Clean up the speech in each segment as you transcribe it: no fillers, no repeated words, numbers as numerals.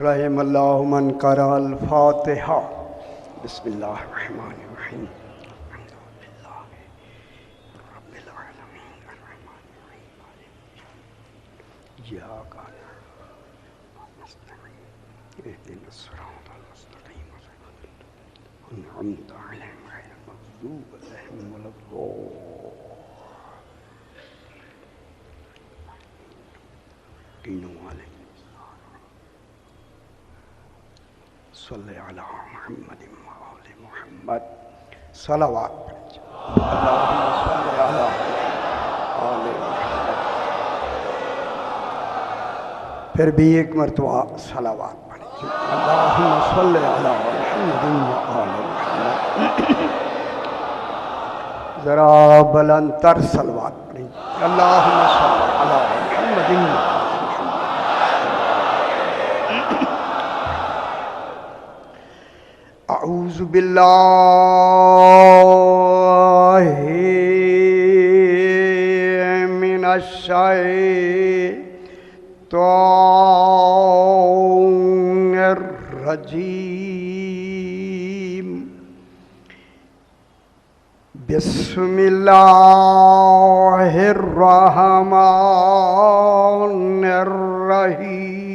रहमल्लाहु मन क़रअल फ़ातिहा। बिस्मिल्लाहिर्रहमानिर्रहीम। अल्हम्दुलिल्लाहि रब्बिल आलमीन अर्रहमानिर्रहीम इय्याका नअबुदु व नस्तईन इहदिनस सिरातल मुस्तक़ीम अन्अमता अलैहिम गैरिल मग़ज़ूबि अलैहिम वलद्दॉल्लीन। सल्ले अला मुहम्मद व आले मुहम्मद। सलावत अल्लाहुम्मा सल्ले अला आले मुहम्मद। फिर भी एक मरतबा सलावत पढ़िए। अल्लाहुम्मा सल्ले अला मुहम्मद व आले मुहम्मद। ज़रा बुलंदतर सलावत पढ़िए। अल्लाहुम्मा सल्ले अला मुहम्मद। अऊज़ु बिल्लाहि मिनश शैतानिर रजीम। बिस्मिल्लाहिर रहमानिर रहीम।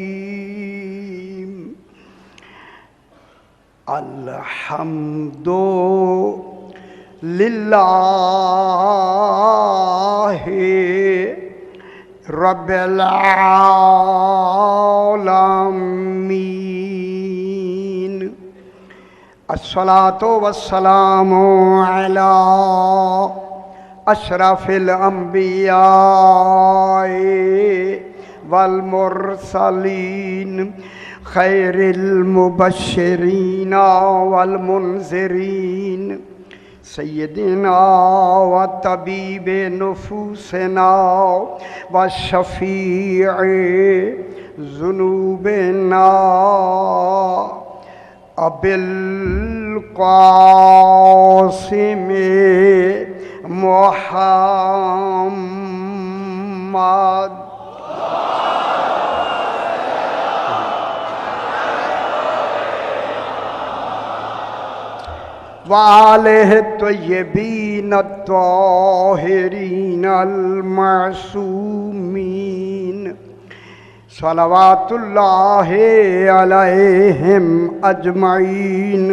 अल्हम्दुलिल्लाहि रब्बिल आलमीन। अस्सलातु वस्सलामु अला अशरफिल अंबिया वल मुरसलीन खैरिल मुबश्शिरीना वल मुनज़िरीन सय्यदिना व तबीबे नुफूसना व शफ़ीए ज़ुनूबिना अबिल क़ासिम मुहम्मद वालेहि तय्यबीन अत्ताहिरीन अल-मासूमीन सलवातुल्लाहि अलैहिम अजमईन।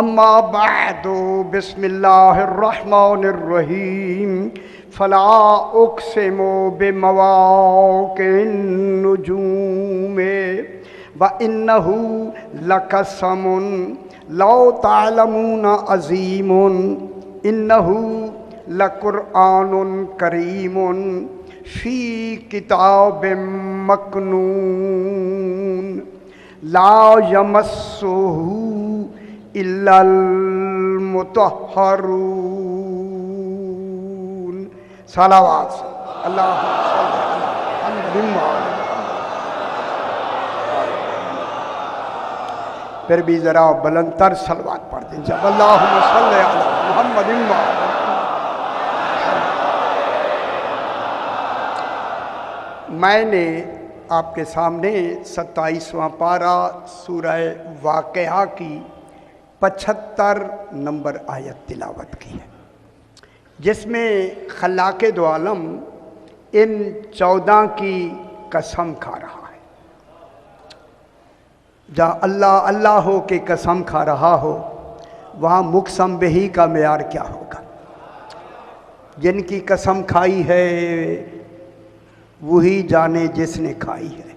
अम्मा बअदु बिस्मिल्लाहिर्रहमानिर्रहीम। फला उक़सिमु बिमवाक़िन नुजूम व इन्नहु लक़समुन लौ तालमून अज़ीमुन इन्नहु लकुरआनुन करीमुन फ़ी किताबिम मकनून ला यमस्सुहु इल्लल मुतहहरून। सलावत अल्लाहुम्मा सल्लि अला मुहम्मद। फिर भी ज़रा बुलंदतर सलवात पढ़ दीजिए। अल्लाहुम्मा सल्लि अला मुहम्मद। मैंने आपके सामने 27वां पारा सूरह वाक़िआ की 75 नंबर आयत तिलावत की है, जिसमें खल्लाक़े दो आलम इन 14 की कसम खा रहा है। जहाँ अल्लाह अल्लाह हो के कसम खा रहा हो, वहाँ मुक़सम बिही का मेयार क्या होगा। जिनकी कसम खाई है वही जाने जिसने खाई है।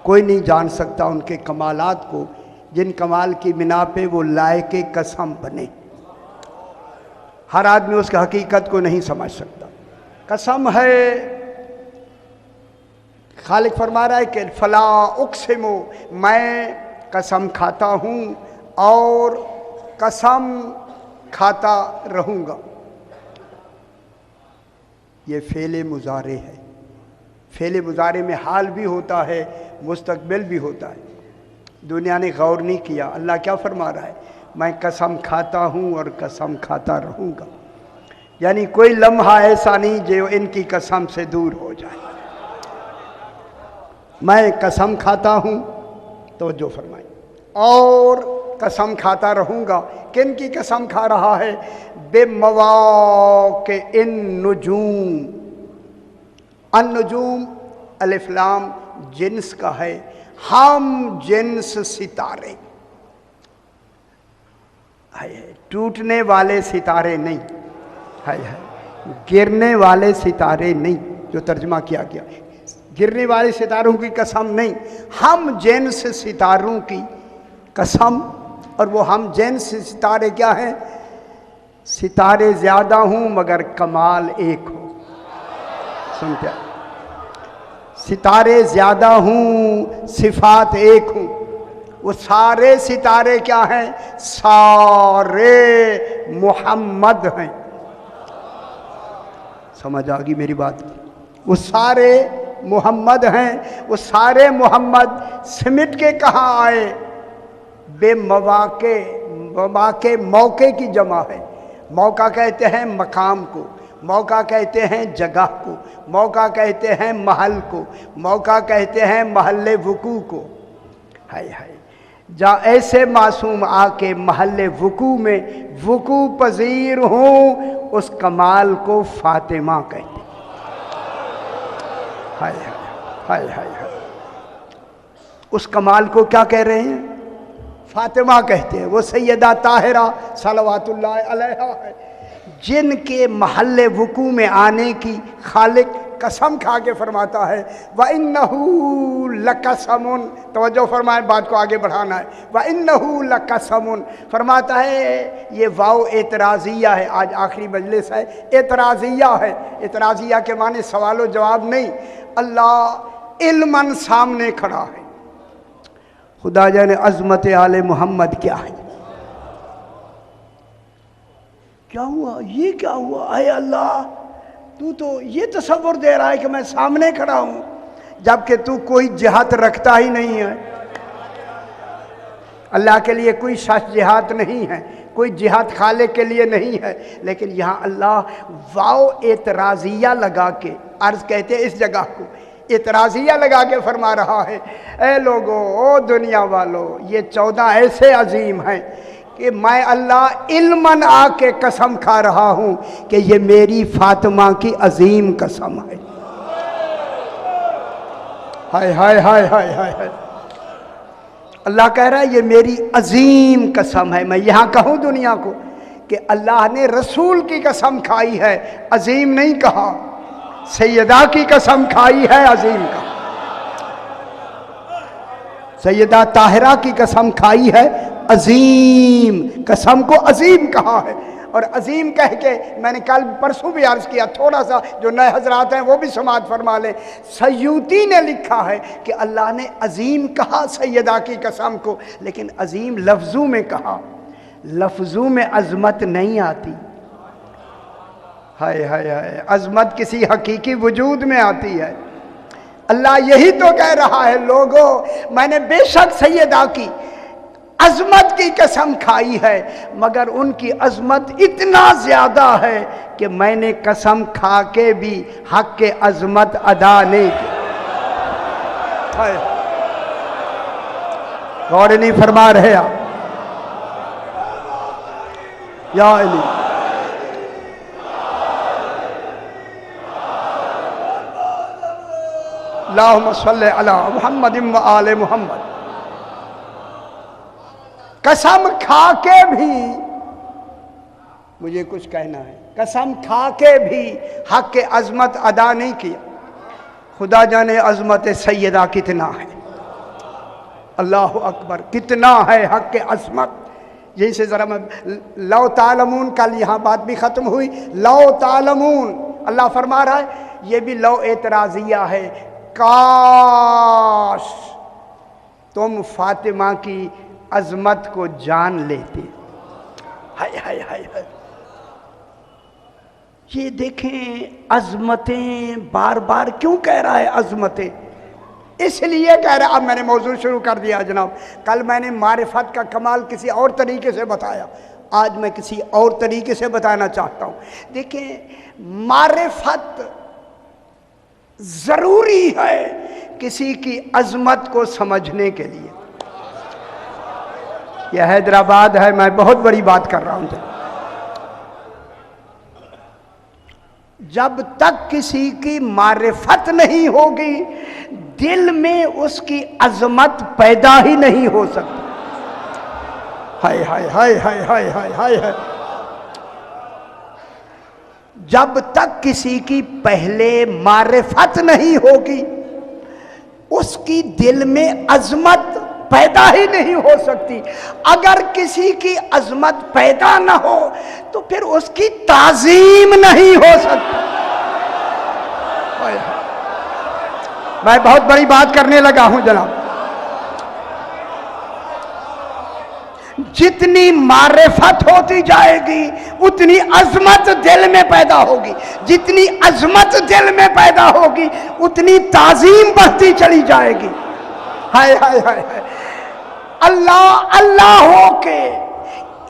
कोई नहीं जान सकता उनके कमालात को, जिन कमाल की बिना पे वो लायके कसम बने। हर आदमी उसकी हकीकत को नहीं समझ सकता। कसम है, खालिक फरमा रहा है कि फला उक़सिमु, मैं कसम खाता हूँ और कसम खाता रहूँगा। ये फ़ेले मुज़ारे है। फ़ेले मुज़ारे में हाल भी होता है, मुस्तक़बिल भी होता है। दुनिया ने गौर नहीं किया। अल्लाह क्या फरमा रहा है, मैं कसम खाता हूँ और कसम खाता रहूँगा। यानी कोई लम्हा ऐसा नहीं जो इनकी कसम से दूर हो जाए। मैं कसम खाता हूँ, तो जो फरमाए, और कसम खाता रहूँगा। किन की कसम खा रहा है? बेमवाक़ि इन नुजूम। अन नुजूम अलिफ लाम जिन्स का है, हम जिन्स सितारे है, टूटने वाले सितारे नहीं है, गिरने वाले सितारे नहीं, जो तर्जुमा किया गया, गिरने वाले सितारों की कसम नहीं, हम जिन्स सितारों की कसम। और वो हम जिन्स सितारे क्या हैं? सितारे ज़्यादा हूँ मगर कमाल एक हो। सुनते, सितारे ज़्यादा हूँ सिफात एक हूँ। वो सारे सितारे क्या हैं? सारे मोहम्मद हैं। समझ आ गई मेरी बात? वो सारे मोहम्मद हैं। वो सारे मोहम्मद सिमट के कहाँ आए? बेमवाक़े, मवाक़े मौके की जमा है। मौका कहते हैं मकाम को, मौका कहते हैं जगह को, मौका कहते हैं महल को, मौका कहते हैं महल्ले वकू को। हाय हाय, जा ऐसे मासूम आके महल्ले वकू में वकू पजीर हों, उस कमाल को फातिमा कहते। हाय हाय हाय हाय हाय, उस कमाल को क्या कह रहे हैं? फातिमा कहते हैं। वो सैयदा ताहिरा सलवातुल्लाह अलैहा है, जिनके महल्ले वकू में आने की खालिक कसम खा के फरमाता है, व इन्नहू लकसमुन। तवज्जो फरमाए, बात को आगे बढ़ाना है। व इन्नहू लकसमुन फरमाता है, ये वाव एतराज़िया है। आज आखिरी मजलिस है, एतराज़िया है। एतराज़िया के माने सवालो जवाब नहीं, अल्लाह इल्मन सामने खड़ा है। खुदा जाने अज़मत आले मोहम्मद क्या है। क्या हुआ? ये क्या हुआ? आए अल्लाह, तू तो ये तसव्वुर दे रहा है कि मैं सामने खड़ा हूं, जबकि तू कोई जिहाद रखता ही नहीं है। अल्लाह के लिए कोई सच जिहाद नहीं है, कोई जिहाद खाले के लिए नहीं है। लेकिन यहाँ अल्लाह वाव एतराज़िया लगा के, अर्ज़ कहते हैं इस जगह को, एतराज़िया लगा के फरमा रहा है, ए लोगो, ओ दुनिया वालों, ये 14 ऐसे अजीम हैं कि मैं अल्लाह इल्मन आके कसम खा रहा हूँ कि ये मेरी फातिमा की अजीम कसम है। हाय हाय हाय हाय हाय हाय, अल्लाह कह रहा है ये मेरी अजीम कसम है। मैं यहाँ कहूँ दुनिया को कि अल्लाह ने रसूल की कसम खाई है, अजीम नहीं कहा। सैयदा की कसम खाई है, अजीम का। सैयदा ताहिरा की कसम खाई है, अजीम कसम को अजीम कहा है। और अजीम कह के मैंने कल परसों भी अर्ज किया, थोड़ा सा जो नए हजरात हैं वो भी समात फरमा लें। सयूती ने लिखा है कि अल्लाह ने अजीम कहा सैयदा की कसम को, लेकिन अजीम लफ्जों में कहा, लफ्जों में अजमत नहीं आती। हाय हाय हाय, अजमत किसी हकीकी वजूद में आती है। अल्लाह यही तो कह रहा है, लोगों मैंने बेशक सैयदा की अजमत की कसम खाई है, मगर उनकी अजमत इतना ज्यादा है कि मैंने कसम खा के भी हक के अजमत अदा नहीं की। गौर नहीं फरमा रहे आप? या अली, अल्लाहुम्मा सल्ली अला मुहम्मद व आले मुहम्मद। कसम खा के भी मुझे कुछ कहना है, कसम खा के भी हक के अजमत अदा नहीं किया। खुदा जाने अजमत सैयदा कितना है, अल्लाह अकबर, कितना है हक के अजमत। यही से ज़रा मैं लौ तालमून, कल यहाँ बात भी ख़त्म हुई, लौ तालमून अल्लाह फरमा रहा है, ये भी लौ एतराज़िया है। काश तुम फातिमा की अजमत को जान लेते। हाय हाय हाय हाय, ये देखें अजमतें, बार बार क्यों कह रहा है अजमतें? इसलिए कह रहा है। अब मैंने मौजूद शुरू कर दिया जनाब। कल मैंने मारिफत का कमाल किसी और तरीके से बताया, आज मैं किसी और तरीके से बताना चाहता हूँ। देखिए, मारिफत जरूरी है किसी की अजमत को समझने के लिए। यह हैदराबाद है, मैं बहुत बड़ी बात कर रहा हूं। जब तक किसी की मारिफत नहीं होगी, दिल में उसकी अजमत पैदा ही नहीं हो सकती। हाय हाय हाय हाय हाय हाय हाय हाय। जब तक किसी की पहले मारिफत नहीं होगी, उसकी दिल में अजमत पैदा ही नहीं हो सकती। अगर किसी की अजमत पैदा ना हो तो फिर उसकी ताजीम नहीं हो सकती। मैं बहुत बड़ी बात करने लगा हूं जनाब। जितनी मारिफत होती जाएगी उतनी अजमत दिल में पैदा होगी। जितनी अजमत दिल में पैदा होगी उतनी ताजीम बढ़ती चली जाएगी। हाय हाय हाय हाय। अल्लाह अल्लाह हो के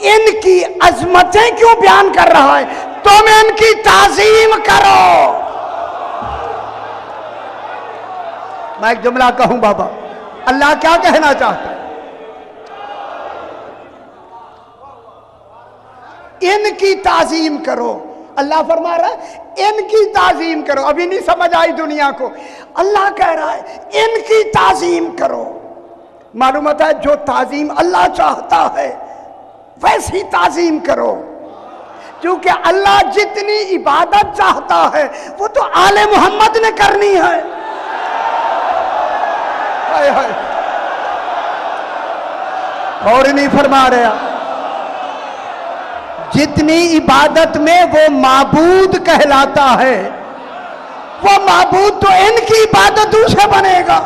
इनकी अजमतें क्यों बयान कर रहा है? तुम इनकी ताजीम करो। मैं एक जुमला कहूं बाबा, अल्लाह क्या कहना चाहता है? इनकी ताजीम करो। अल्लाह फरमा रहा है इनकी ताजीम करो। अभी नहीं समझ आई दुनिया को। अल्लाह कह रहा है इनकी ताजीम करो। मालूम होता है जो ताजीम अल्लाह चाहता है वैसी ताजीम करो। क्योंकि अल्लाह जितनी इबादत चाहता है वो तो आले मोहम्मद ने करनी है। हाय हाय। और नहीं फरमा रहा, जितनी इबादत में वो माबूद कहलाता है वो माबूद तो इनकी इबादतों से बनेगा।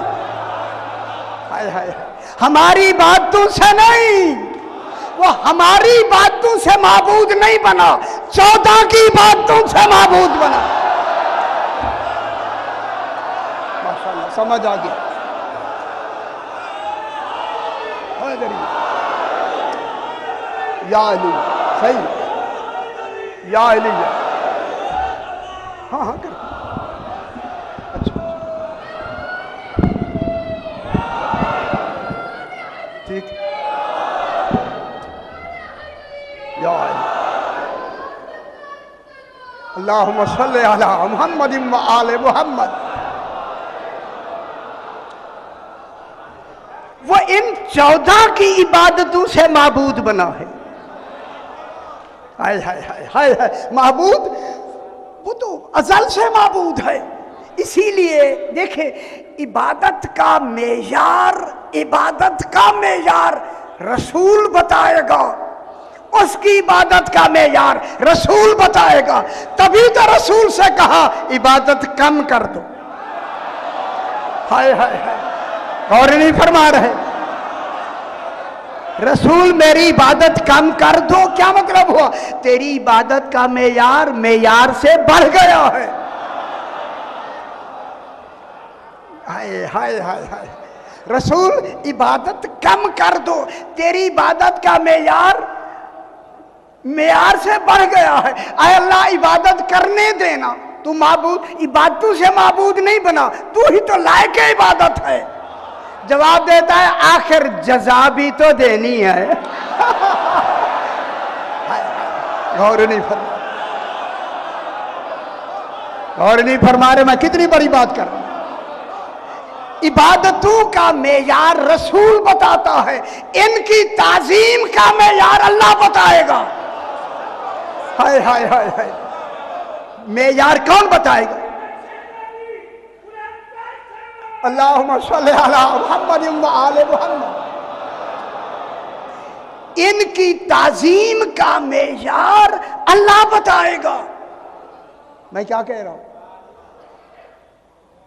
हाय हाय। हमारी इबादतों से नहीं, वो हमारी इबादतों से माबूद नहीं बना, 14 की इबादतों से माबूद बना। माशाअल्लाह, समझ आ गया। या अली, सही, या अली, हाँ हाँ कर। अच्छा ठीक। या अली, अल्लाहुम्मा सल्ली अला मुहम्मद व आले मुहम्मद। वो इन 14 की इबादतों से माबूद बना है। हाय हाय हाय हाय हाय। माबूद वो तो अजल से माबूद है। इसीलिए देखे इबादत का मेयार, इबादत का मेयार रसूल बताएगा। उसकी इबादत का मेयार रसूल बताएगा। तभी तो रसूल से कहा इबादत कम कर दो। हाय हाय हाय। और नहीं फरमा रहे रसूल मेरी इबादत कम कर दो, क्या मतलब हुआ? तेरी इबादत का मेयार मेयार से बढ़ गया है। हाय हाय हाय हाय। रसूल इबादत कम कर दो, तेरी इबादत का मेयार मेयार से बढ़ गया है। आय अल्लाह इबादत करने देना। तू माबूद, इबादतों से माबूद नहीं बना, तू ही तो लायक इबादत है। जवाब देता है आखिर जजा भी तो देनी है। गौर नहीं फरमा, गौर नहीं फरमा रहे। मैं कितनी बड़ी बात कर रहा हूं। इबादतों का मेयार रसूल बताता है, इनकी ताजीम का मेयार अल्लाह बताएगा। हाय हाय हाय हाय। मेयार कौन बताएगा? अल्लाहुम्मा सल्ली अला मुहम्मद व आले मुहम्मद। इनकी ताजीम का मेयार अल्लाह बताएगा। मैं क्या कह रहा हूं?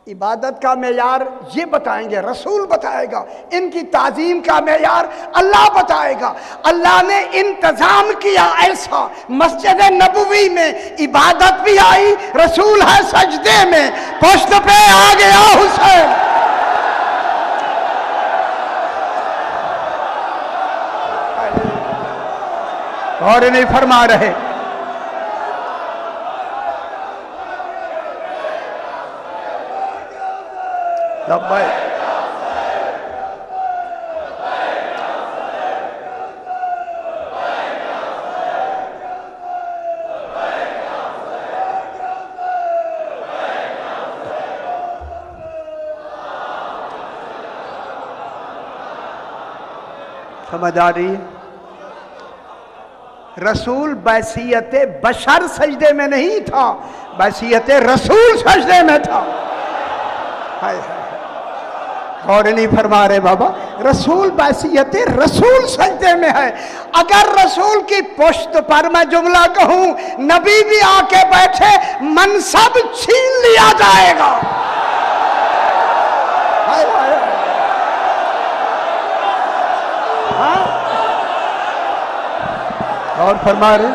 इबादत का मेयार ये बताएंगे, रसूल बताएगा। इनकी ताजीम का मेयार अल्लाह बताएगा। अल्लाह ने इंतजाम किया ऐसा, मस्जिद नबवी में इबादत भी आई, रसूल है सजदे में, पुश्त पे आ गया हुसैन। और नहीं फरमा रहे लब्बैक समझ आ रही है? रसूल बैसियत बशर सजदे में नहीं था, बैसियत रसूल सजदे में था। हाय हाय, गौर नहीं फरमा रहे बाबा। रसूल बैसियत रसूल सजदे में है। अगर रसूल की पुश्त पर मैं जुमला कहूं, नबी भी आके बैठे, मनसब छीन लिया जाएगा। हाय हाय, हाँ, और फरमा रहे,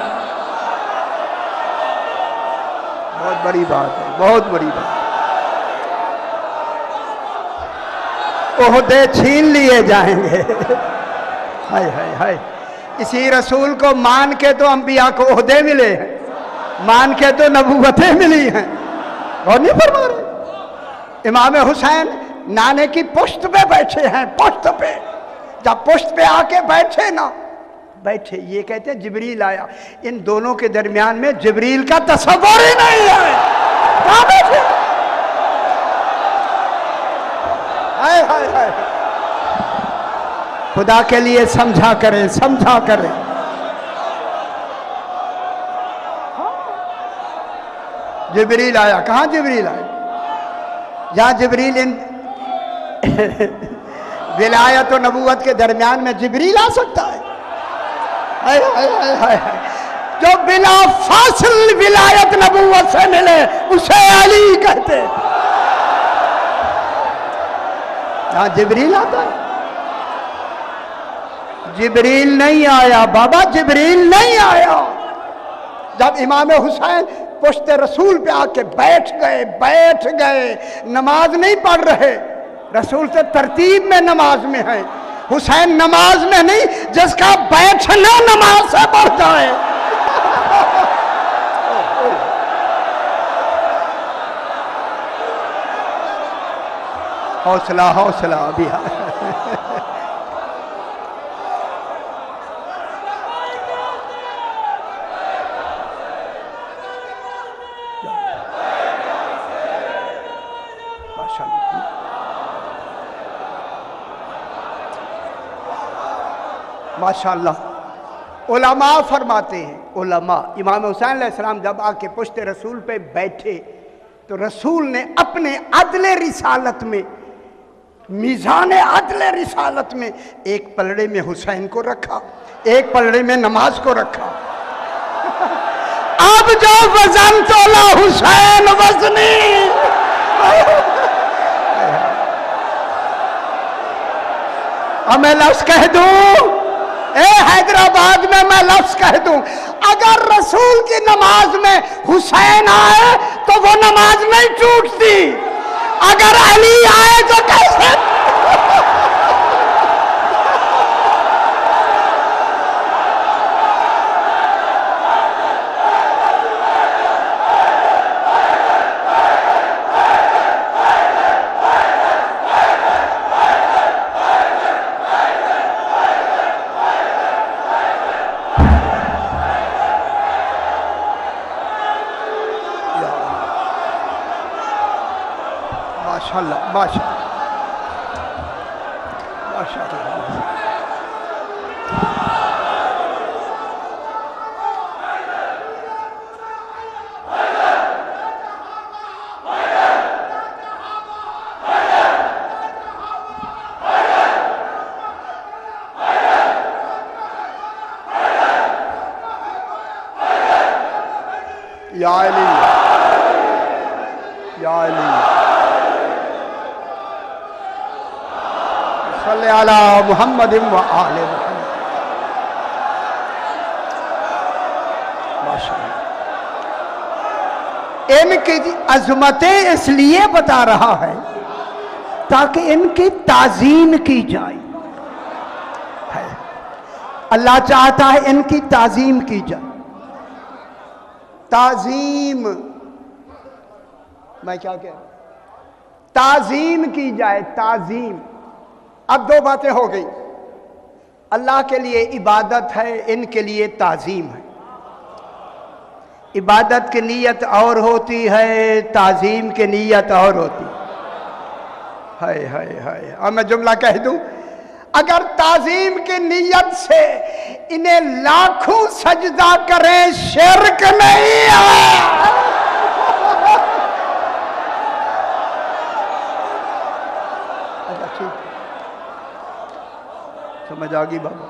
बहुत बड़ी बात है, बहुत बड़ी बात। ओहदे छीन लिए जाएंगे। हाय हाय हाय, इसी रसूल को मान के तो अंबिया को ओहदे मिले हैं, मान के तो नबूवतें मिली हैं। और नहीं फरमा रहे? इमाम हुसैन नाने की पुश्त पे बैठे हैं, पुश्त पे। जब पुश्त पे आके बैठे ना, बैठे, ये कहते हैं जिब्रील आया। इन दोनों के दरमियान में जिब्रील का तस्वुर ही नहीं है। कहां बैठे? हाय हाय हाय, खुदा के लिए समझा करें, समझा करें। जिब्रील आया। कहां जिब्रील आया? जहां जिब्रील इन विलायत और नबूवत के दरमियान में जिब्रील आ सकता है? हाय हाय हाय हाय, जो बिला फासिल विलायत नबूवत से मिले उसे अली कहते हैं। यहां जिब्रील आता है? जिब्रील नहीं आया बाबा, जिब्रील नहीं आया। जब इमाम हुसैन पुश्त रसूल पे आके बैठ गए, नमाज नहीं पढ़ रहे, रसूल से तरतीब में नमाज में है। हुसैन नमाज में नहीं, जिसका बैठना नमाज से बढ़ जाए। हौसला हौसला अभी। माशाअल्लाह। उलमा फरमाते हैं, उलमा, इमाम हुसैन अलैहिस्सलाम जब आके पुश्त रसूल पे बैठे तो रसूल ने अपने अदले रिसालत में, मीज़ान अदले रिसालत में, एक पलड़े में हुसैन को रखा, एक पलड़े में नमाज को रखा। अब जो वजन तोला हुसैन वजनी। अब मैं लफ्ज कह दूं, हैदराबाद में मैं लफ्ज कह दूं, अगर रसूल की नमाज में हुसैन आए तो वो नमाज नहीं टूटती, अगर अली आए तो कैसे? माशाअल्लाह, माशाअल्लाह, माशाअल्लाह। या अली, या अली, सल्ले अला मुहम्मद व आले मुहम्मद। माशाअल्लाह। इनकी अजमतें इसलिए बता रहा है ताकि इनकी ताजीम की जाए। अल्लाह चाहता है इनकी ताजीम की जाए। ताजीम, मैं क्या कह रहा हूं? ताजीम की जाए, ताजीम। अब दो बातें हो गई, अल्लाह के लिए इबादत है, इनके लिए ताजीम है। इबादत की नीयत और होती है, ताजीम की नीयत और होती है। हाय हाय हाय। अब मैं जुमला कह दूं, अगर ताजीम की नीयत से इन्हें लाखों सजदा करें शिर्क नहीं है। अच्छा ठीक, समझ आ गई बाबा।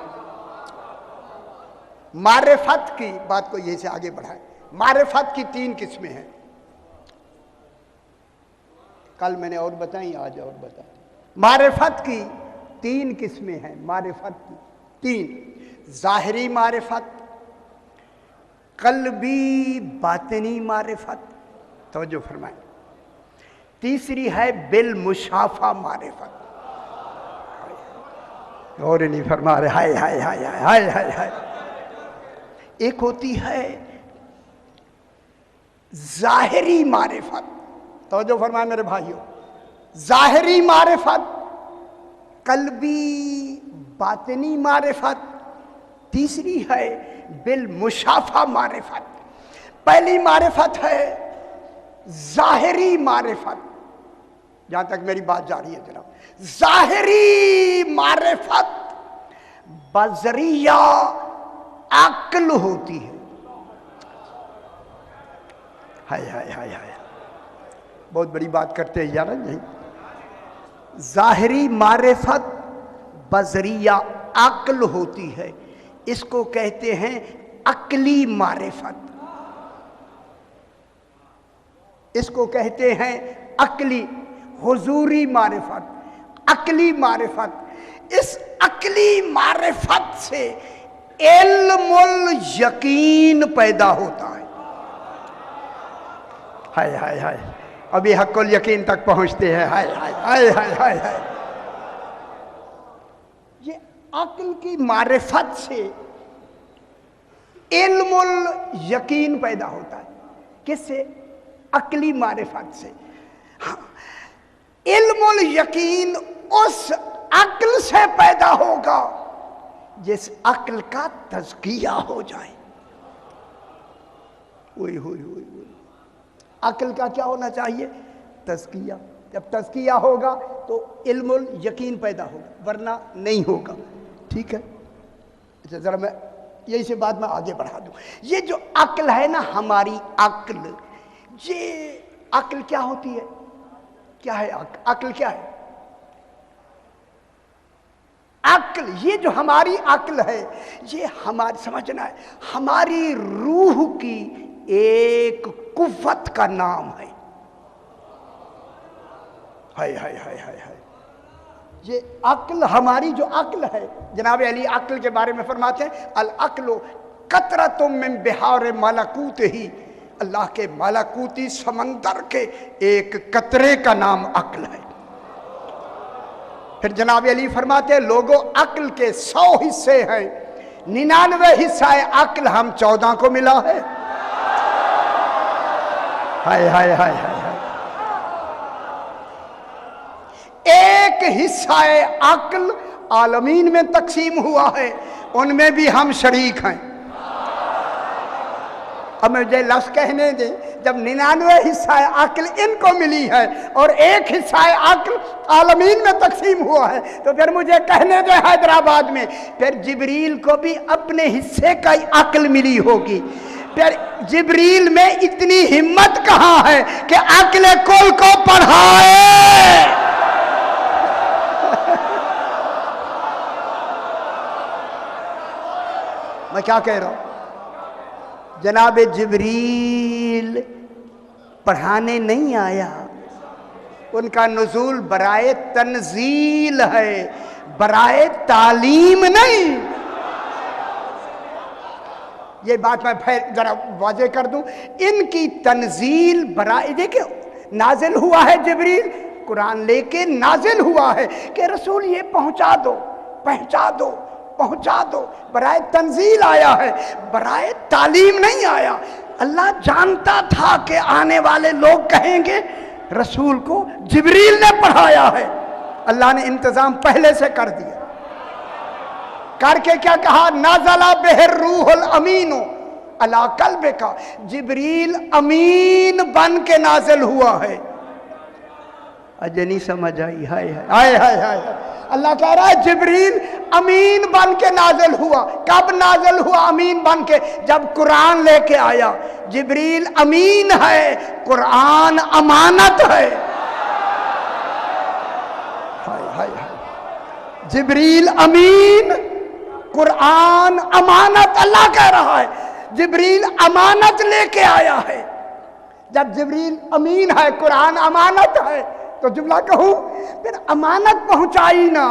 मारिफत की बात को यही से आगे बढ़ाए। मारिफत की 3 किस्में हैं। कल मैंने और बताई, आज और बता। मारिफत की 3 किस्में हैं। मारिफत की 3, ज़ाहिरी मारिफत, कल्बी बातिनी मारिफत, तवज्जो फरमाएं। तीसरी है बिल मुशाफा मारिफत। और नहीं फरमा रहे, हाय हाय हाय हाय हाय हाय। एक होती है ज़ाहिरी मारिफत, तवज्जो फरमाएं मेरे भाइयों, ज़ाहिरी मारिफत, कल्बी बातिनी मारिफत, तीसरी है बिल मुशाफा मारिफत। पहली मारिफत है ज़ाहिरी मारिफत। जहां तक मेरी बात जा रही है जनाब, ज़ाहिरी मारिफत बज़रिया अक्ल होती है। हाय हाय हाय हाय, बहुत बड़ी बात करते हैं यार। नहीं, ज़ाहिरी मारिफत बज़रिया अक्ल होती है, इसको कहते हैं अक्ली मारिफत। इसको कहते हैं अक्ली, हुजूरी मारिफत, अक्ली मारिफत। इस अक्ली मारिफत से इल्मुल यकीन पैदा होता है। हाय हाय हाय, अभी हक्कुल यकीन तक पहुंचते हैं। हाय हाय हाय हाय हाय हाय। ये अक्ल की मारिफत से इल्मुल यकीन पैदा होता है। किससे? अक्ली मारिफत से। हाँ, इल्मुल यकीन उस अक्ल से पैदा होगा जिस अक्ल का तज़किया हो जाए। ओए होए होए होए, अक्ल का क्या होना चाहिए? तज़किया। जब तज़किया होगा तो इल्मुल यकीन पैदा होगा, वरना नहीं होगा। ठीक है, अच्छा जरा मैं यही से बात मैं आगे बढ़ा दूं। ये जो अक्ल है ना, हमारी अक्ल, ये अक्ल क्या होती है? क्या है अक्ल? क्या है अक्ल? ये जो हमारी अक्ल है, ये हमारी, समझना है, हमारी रूह की एक कुव्वत का नाम है। हाय हाय हाय हाय हाय। ये अक्ल, हमारी जो अक्ल है, जनाब अली अक्ल के बारे में फरमाते हैं, अल अक्लो कतरतुम मिन बिहार मलकूत ही, अल्लाह के मलकूती समंदर के एक कतरे का नाम अक्ल है। फिर जनाब अली फरमाते हैं, लोगों अक्ल के 100 हिस्से हैं, 99 हिस्सा अक्ल हम 14 को मिला है। हाय हाय हाय हाय। एक हिस्सा अक्ल आलमीन में तकसीम हुआ है, उनमें भी हम शरीक हैं। अब मुझे लफ्ज़ कहने दे, जब 99 हिस्सा अक्ल इनको मिली है और एक हिस्सा अक्ल आलमीन में तकसीम हुआ है, तो फिर मुझे कहने दे हैदराबाद में फिर जिब्रील को भी अपने हिस्से का ही अक्ल मिली होगी। फिर जिब्रील में इतनी हिम्मत कहाँ है कि अक्ल कुल को पढ़ाए। मैं क्या कह रहा हूं? जनाब जिब्रील पढ़ाने नहीं आया, उनका नुज़ूल बराए तंज़ील है, बराए तालीम नहीं। ये बात मैं फिर जरा वाज़ेह कर दूं, इनकी तंज़ील बराए, देखिए नाजिल हुआ है, जिब्रील कुरान लेके नाजिल हुआ है कि रसूल ये पहुंचा दो, पहुंचा दो, पहुंचा दो, बराए तंजील आया है, बराए तालीम नहीं आया। अल्लाह जानता था कि आने वाले लोग कहेंगे रसूल को जिब्रील ने पढ़ाया है। अल्लाह ने इंतजाम पहले से कर दिया। करके क्या कहा? नाज़ला बिहिर रूहुल अमीन अला क़ल्बिका, जिब्रील अमीन बन के नाजिल हुआ है। अजय नहीं समझ आई? हाय हाय हाय हाय हाय। अल्लाह कह रहा है जिब्रील अमीन बन के नाजिल हुआ। कब नाजिल हुआ अमीन बन के? जब कुरान लेके आया। जिब्रील अमीन है, कुरान अमानत है। हाय हाय हाय। जिब्रील अमीन, कुरान अमानत। अल्लाह कह रहा है जिब्रील अमानत लेके आया है। जब जिब्रील अमीन है, कुरान अमानत है, तो जुमला कहूं फिर अमानत पहुंचाई ना।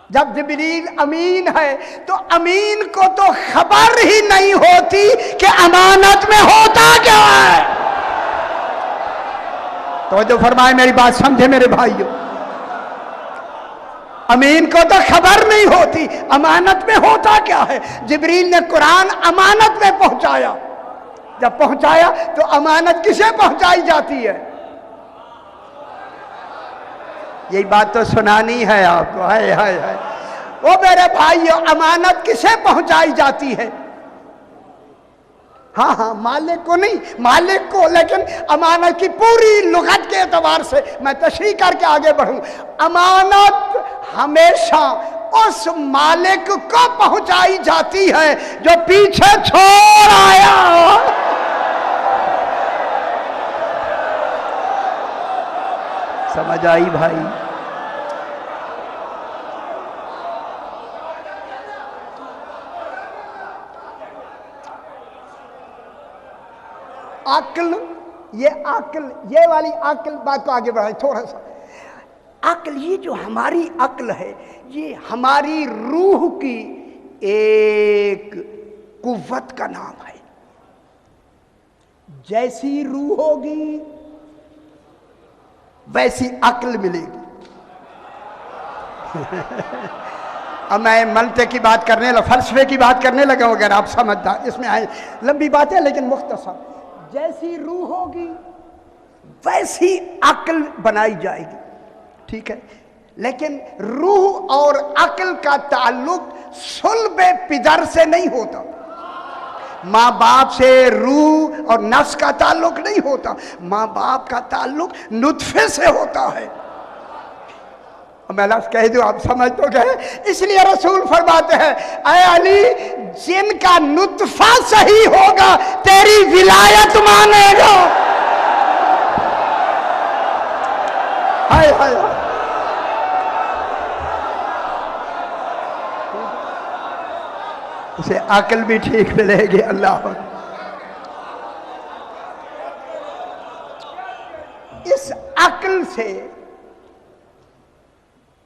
जब जिब्रील अमीन है तो अमीन को तो खबर ही नहीं होती कि अमानत में होता क्या है। तो जो फरमाए, मेरी बात समझे मेरे भाइयों, अमीन को तो खबर नहीं होती अमानत में होता क्या है। जिब्रील ने कुरान अमानत में पहुंचाया। जब पहुंचाया तो अमानत किसे पहुंचाई जाती है? यही बात तो सुनानी है आपको। हाय हाय हाय। वो मेरे भाइयों, अमानत किसे पहुंचाई जाती है? हाँ हाँ, मालिक को नहीं, मालिक को। लेकिन अमानत की पूरी लुगत के एतबार से मैं तशरीह करके आगे बढ़ूं। अमानत हमेशा उस मालिक को पहुंचाई जाती है जो पीछे छोड़ आया। समझ आई भाई? अक्ल, ये अक्ल, ये वाली अक्ल, बात को आगे बढ़ाए थोड़ा सा। अक्ल, ये जो हमारी अक्ल है, ये हमारी रूह की एक कुव्वत का नाम है। जैसी रूह होगी वैसी अक्ल मिलेगी। अब मैं मनते की बात करने लगा, फलसफे की बात करने लगा, अगर आप समझदार, इसमें आए लंबी बातें लेकिन मुख्तसर। जैसी रूह होगी वैसी अक्ल बनाई जाएगी, ठीक है। लेकिन रूह और अक्ल का ताल्लुक सुल्बे पिदर से नहीं होता। माँ बाप से रूह और नफ्स का ताल्लुक नहीं होता। माँ बाप का ताल्लुक नुत्फे से होता है। मैं लफ्ज़ कह दूं, आप समझ तो गए। इसलिए रसूल फरमाते हैं, ऐ अली, जिनका नुत्फा सही होगा तेरी विलायत मानेगा। हाय हाय। उसे अकल भी ठीक मिलेगी। अल्लाह, इस अकल से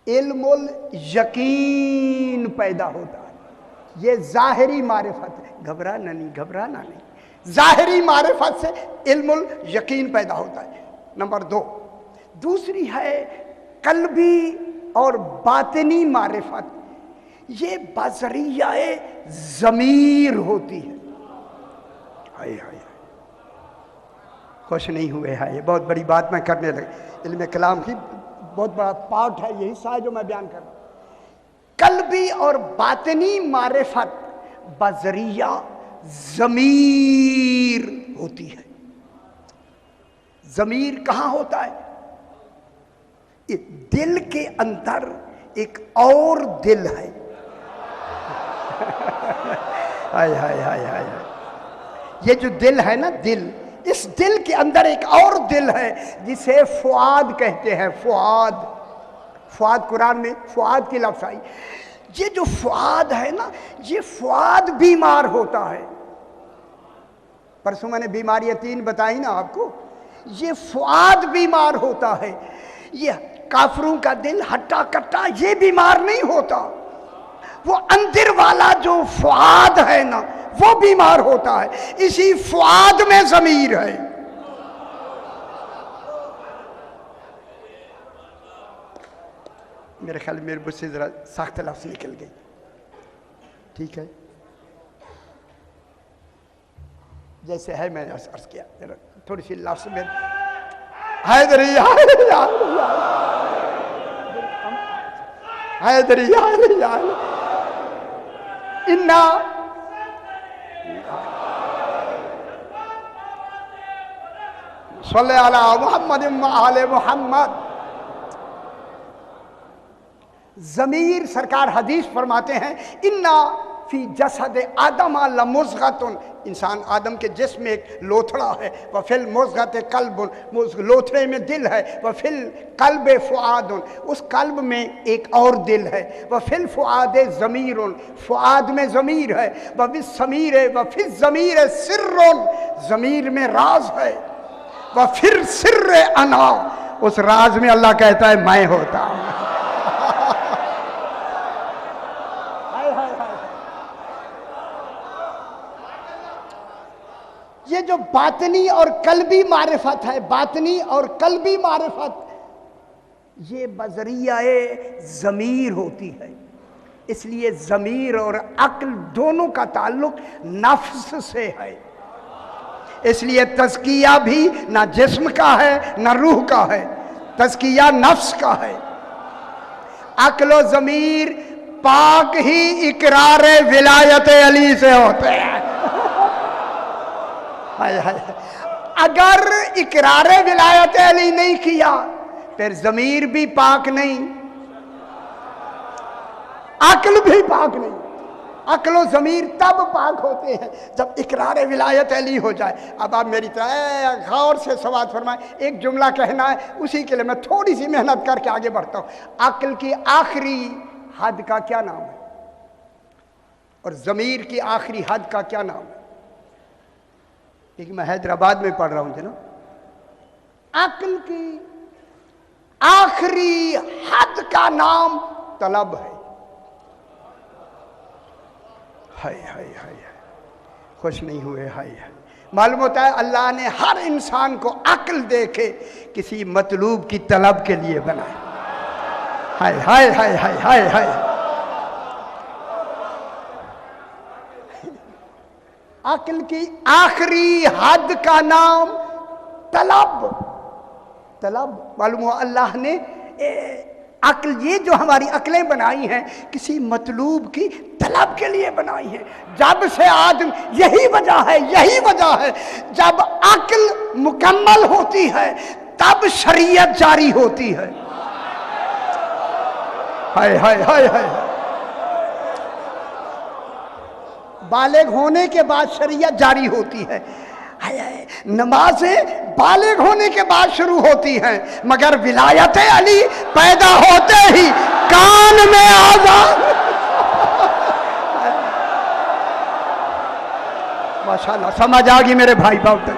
इल्मुल यकीन पैदा होता है। ये जाहिरी मारिफत है। घबराना नहीं, घबराना नहीं। जाहिरी मारिफत से इल्मुल यकीन पैदा होता है। नंबर 2, दूसरी है कल्बी और बातिनी मारिफत। ये बज़रियाए ज़मीर होती है। हाय हाय, खुश नहीं हुए हैं। ये बहुत बड़ी बात मैं करने लगा। इल्म कलाम की बहुत बड़ा पार्ट है, यही सा है जो मैं बयान कर रहा हूं। कल्बी और बातिनी मारिफत बज़रिया ज़मीर होती है। ज़मीर कहाँ होता है? ये दिल के अंदर एक और दिल है। हाय हाय हाय हाय। ये जो दिल है ना, दिल, इस दिल के अंदर एक और दिल है जिसे फुआद कहते हैं। फुआद, फुआद कुरान में फुआद की लफ्ज़ आई। ये जो फुआद है ना, ये फुआद बीमार होता है। परसों मैंने बीमारियां 3 बताई ना आपको। ये फुआद बीमार होता है। ये काफिरों का दिल हट्टा कट्टा, ये बीमार नहीं होता। वो अंदर वाला जो फुआद है ना, वो बीमार होता है। इसी फुआद में ज़मीर है। मेरे ख्याल में मेरे मुझसे जरा सख्त लफ्ज़ निकल गई, ठीक है। जैसे है मैंने अर्ज किया, जरा थोड़ी सी लफ्ज़ में हैदरी इन्ना सल्ले अला मुहम्मद व आले मुहम्मद। ज़मीर सरकार हदीस फरमाते हैं, इन्ना फी जसद आदम लमुज़ग़तुन, इंसान आदम के जिस्म में एक लोथड़ा है, व फिल मुज़ग़त क़ल्बुन, लोथड़े में दिल है, व फिल क़ल्ब फ़ुआदुन, उस कल्ब में एक और दिल है, व फिल फ़ुआद ज़मीरुन, फ़ुआद में ज़मीर है, व बिस समीर है, व फिर ज़मीर सिर्रुन, ज़मीर में राज है, व फिर सिर्र अना, उस राज में अल्लाह कहता है मैं होता हूँ। ये जो बातनी और कल्बी मारिफत है, बातनी और कल्बी मारिफत, ये बज़रियाए ज़मीर होती है। इसलिए ज़मीर और अक्ल दोनों का ताल्लुक नफ्स से है। इसलिए तज़किया भी ना जिस्म का है ना रूह का है, तज़किया नफ्स का है। अक्ल और ज़मीर पाक ही इकरार विलायत अली से होते हैं। अगर इकरार विलायत अली नहीं किया फिर ज़मीर भी पाक नहीं, अक्ल भी पाक नहीं। अक्ल और ज़मीर तब पाक होते हैं जब इकरार विलायत अली हो जाए। अब आप मेरी तरह गौर से सवाल फरमाएं, एक जुमला कहना है, उसी के लिए मैं थोड़ी सी मेहनत करके आगे बढ़ता हूँ। अक्ल की आखिरी हद का क्या नाम है और ज़मीर की आखिरी हद का क्या नाम है? क्योंकि मैं हैदराबाद में पढ़ रहा हूँ ना। अक्ल की आखिरी हद का नाम तलब है। हाय हाय हाय, खुश नहीं हुए? हाय हाय। मालूम होता है अल्लाह ने हर इंसान को अक्ल दे के किसी मतलूब की तलब के लिए बनाया। हाय हाय हाय हाय हाय हाय। अक्ल की आखिरी हद का नाम तलब। तलब मालूम हुआ अल्लाह ने अक्ल, ये जो हमारी अक्लें बनाई हैं किसी मतलूब की तलब के लिए बनाई हैं। जब से आदम, यही वजह है, यही वजह है, जब अक्ल मुकम्मल होती है तब शरीयत जारी होती है। हाय हाय हाय हाय। बालिग होने के बाद शरीयत जारी होती है। नमाजें बालिग होने के बाद शुरू होती हैं, मगर विलायत अली पैदा होते ही कान में आजान। माशाल्लाह समझ आ गई मेरे भाई बाप।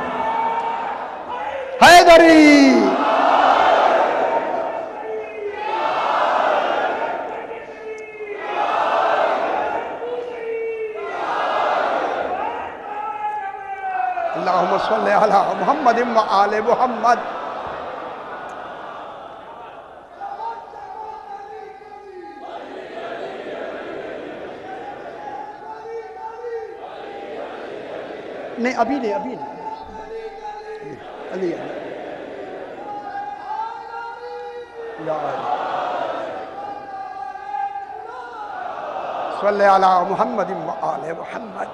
हैदरी अल्लाहुम्मा सल्ली अला मुहम्मद व आले मुहम्मद। नहीं अभी नहीं, अभी नहीं, अली सल्ली अला मुहम्मद व आले मुहम्मद।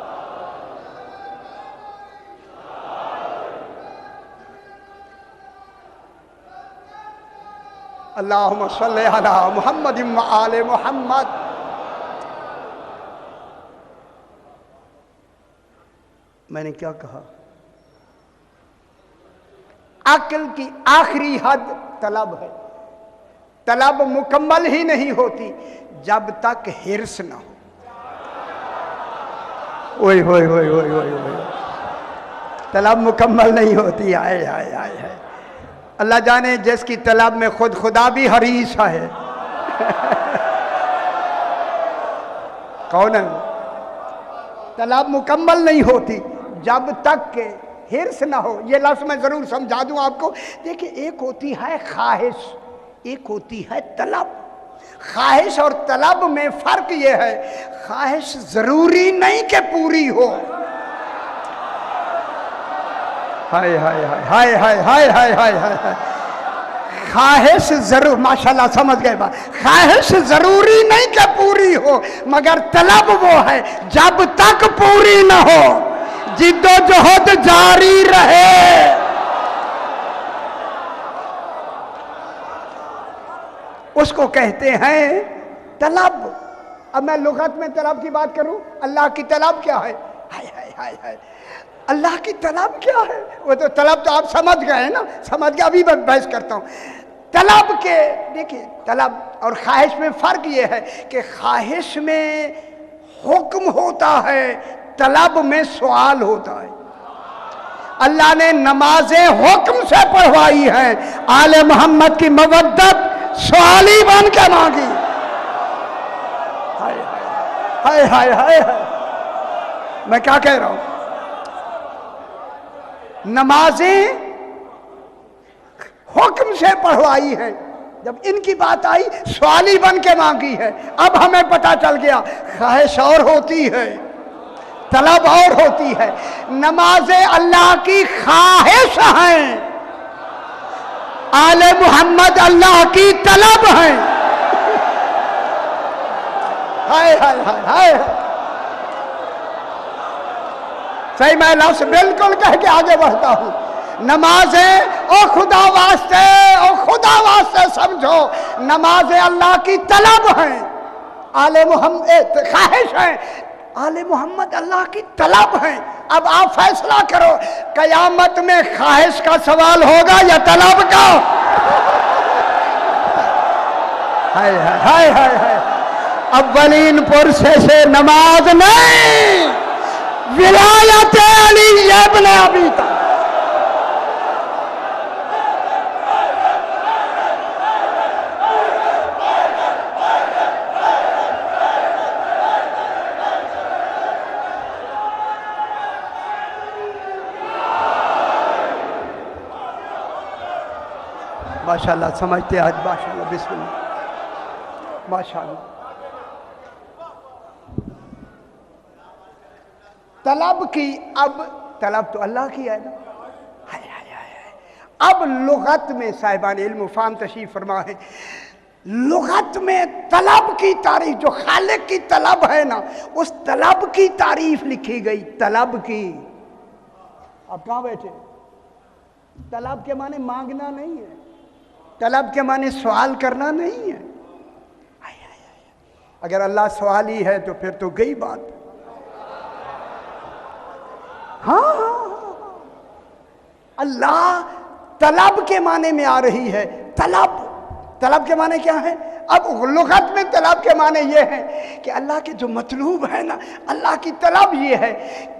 अल्लाहुम्मा सल्ली अला मुहम्मद व आले मुहम्मद। मैंने क्या कहा? अक्ल की आखिरी हद तलब है। तलब मुकम्मल ही नहीं होती जब तक हिर्स ना हो। ओए होए होए होए होए होए, तलब मुकम्मल नहीं होती। आए आए आए आए, अल्लाह जाने जिसकी तलब में खुद खुदा भी हरीस है। कौन है? तलब मुकम्मल नहीं होती जब तक के हिर्स ना हो। ये लफ्ज़ मैं ज़रूर समझा दूं आपको। देखिए, एक होती है ख्वाहिश, एक होती है तलब। ख्वाहिश और तलब में फ़र्क ये है, ख्वाहिश ज़रूरी नहीं कि पूरी हो। हाय हाय हाय हाय हाय हाय हाय हाय हाय। ख्वाहिश जरूर, माशाल्लाह समझ गए बात। ख्वाहिश जरूरी नहीं कि पूरी हो, मगर तलब वो है जब तक पूरी ना हो जिद्दोजहद जारी रहे। उसको कहते हैं तलब। अब मैं लुगत में तलब की बात करूं, अल्लाह की तलब क्या है? हाय हाय हाय हाय, अल्लाह की तलब क्या है? वो तो तलब तो आप समझ गए ना, समझ गए। अभी मैं बहस करता हूं तलब के। देखिए तलब और ख्वाहिश में फर्क ये है कि ख्वाहिश में हुक्म होता है, तलब में सवाल होता है। अल्लाह ने नमाजें हुक्म से पढ़वाई हैं, आले मोहम्मद की मवद्दत सवाली बन के मांगी। हाय हाय हाय हाय हाय, मैं क्या कह रहा हूं? नमाजें हुक्म से पढ़वाई है, जब इनकी बात आई सवाली बन के मांगी है। अब हमें पता चल गया ख्वाहिश और होती है, तलब और होती है। नमाजें अल्लाह की ख्वाहिश हैं, आले मोहम्मद अल्लाह की तलब है। हाय हाय हाय हाय, सही मैं लफ्ज़ बिल्कुल कह के आगे बढ़ता हूं। नमाजें ओ खुदा वास्ते, ओ खुदा वास्ते समझो, नमाजें अल्लाह की तलब हैं, आले मोहम्मद ख्वाहिश है, आले मोहम्मद अल्लाह की तलब है। अब आप फैसला करो, कयामत में ख्वाहिश का सवाल होगा या तलब का? हाय हाय हाय हाय हाय, अव्वलीन पुरसे से नमाज नहीं, विलायत अली इब्न अबी तालिब। माशाल्लाह समझते आज, माशाल्लाह बिस्मिल्लाह माशाल्लाह। तलब की, अब तलब तो अल्लाह की है ना। हाय हाय हाय, अब लुगत में साहिबान इल्म फाम तशरीफ फरमा है, लुगत में तलब की तारीफ, जो खालिक की तलब है ना, उस तलब की तारीफ लिखी गई। तलब की, अब कहां बैठे? तलब के माने मांगना नहीं है, तलब के माने सवाल करना नहीं है। अगर अल्लाह सवाली है तो फिर तो गई बात। हाँ, अल्लाह तलब के माने में आ रही है। तलब, तलब के माने क्या है? अब लुगत में तलब के माने ये है कि अल्लाह के जो मतलूब है ना, अल्लाह की तलब ये है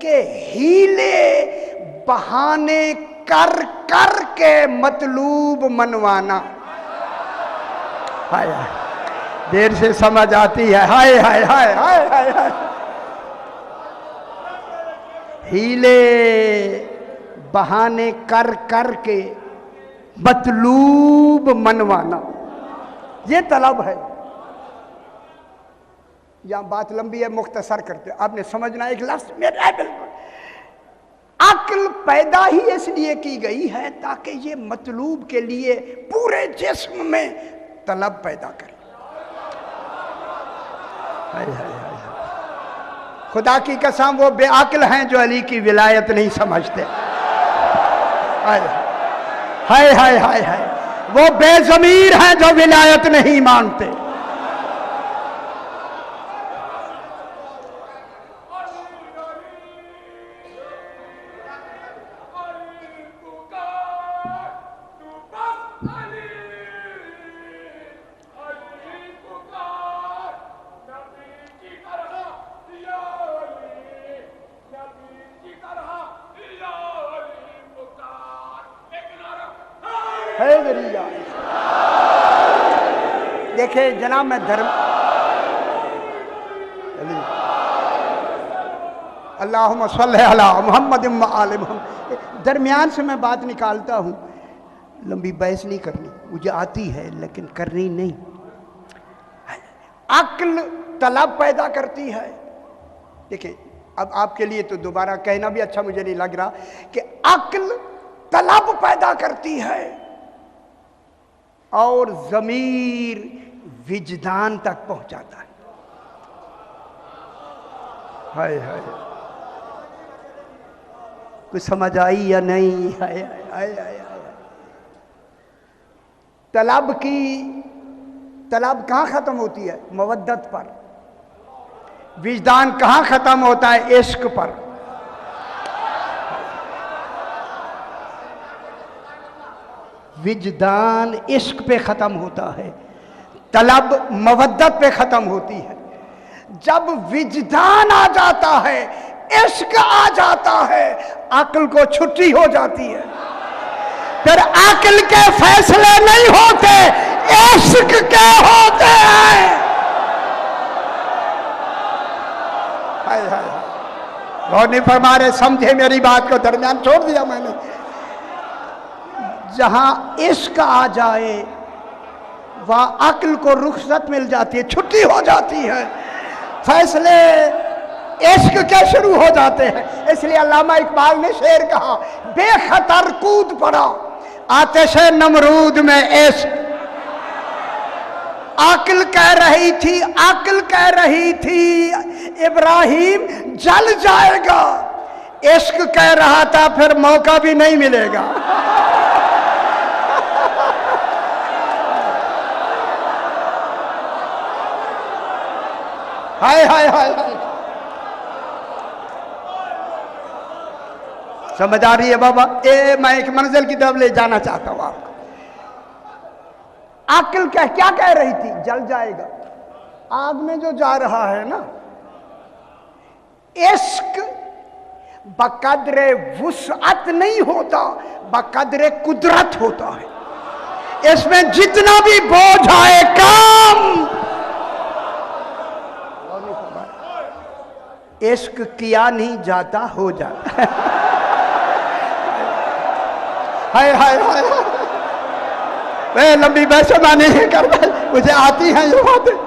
कि हीले बहाने कर कर के मतलूब मनवाना। हाय हाय, देर से समझ आती है। हाय हाय हाय हाय हाय हाय, हीले बहाने कर कर के मतलूब मनवाना, ये तलब है। यहां बात लंबी है, मुख्तसर करते, आपने समझना एक लफ्ज मेरा है बिल्कुल। अक्ल पैदा ही इसलिए की गई है ताकि ये मतलूब के लिए पूरे जिस्म में तलब पैदा करे। हाय हाय हाय, खुदा की कसम वो बेअक्ल हैं जो अली की विलायत नहीं समझते। हाय हाय हाय हाय हाय, वो बेज़मीर हैं जो विलायत नहीं मानते। देखे जनाब, मैं धर्म अल्लाहुम्मा सल्ली अला मुहम्मद व आले मुहम्मद, दरमियान से मैं बात निकालता हूँ, लंबी बहस नहीं करनी, मुझे आती है लेकिन करनी नहीं। अक्ल तलब पैदा करती है। देखिए अब आपके लिए तो दोबारा कहना भी अच्छा मुझे नहीं लग रहा कि अक्ल तलब पैदा करती है और ज़मीर विजदान तक पहुंचाता है। हाय हाय, कुछ समझ आई या नहीं? हाय हाय हाय हाय, तलब की तलब कहाँ ख़त्म होती है? मवद्दत पर। विजदान कहाँ ख़त्म होता है? इश्क पर। विजदान इश्क पे ख़त्म होता है, तलब मवद्दत पे ख़त्म होती है। जब विजदान आ जाता है, इश्क आ जाता है, अक्ल को छुट्टी हो जाती है। फिर अक्ल के फैसले नहीं होते, इश्क के होते हैं। हाय हाय हाय, गौर नहीं फरमा रहे, समझे मेरी बात को, दरमियान छोड़ दिया मैंने। जहां इश्क आ जाए वहां अक्ल को रुखसत मिल जाती है, छुट्टी हो जाती है, फैसले इश्क के शुरू हो जाते हैं। इसलिए अल्लामा इकबाल ने शेर कहा, बेखतर कूद पड़ा आतिश नमरूद में इश्क। अक्ल कह रही थी, अक्ल कह रही थी इब्राहिम जल जाएगा, इश्क कह रहा था फिर मौका भी नहीं मिलेगा। हाय हाय हाय हाय, समझ आ रही है बाबा? मैं एक मंजिल की तरफ ले जाना चाहता हूं आपको। अक्ल क्या कह रही थी? जल जाएगा। आग में जो जा रहा है ना, इश्क बकदरे वुसअत नहीं होता, बकदरे कुदरत होता है। इसमें जितना भी बोझ आए काम, इश्क किया नहीं जाता, हो जाता। हाय हाय हाय, मैं लंबी बहस नहीं करता, मुझे आती हैं ये बातें।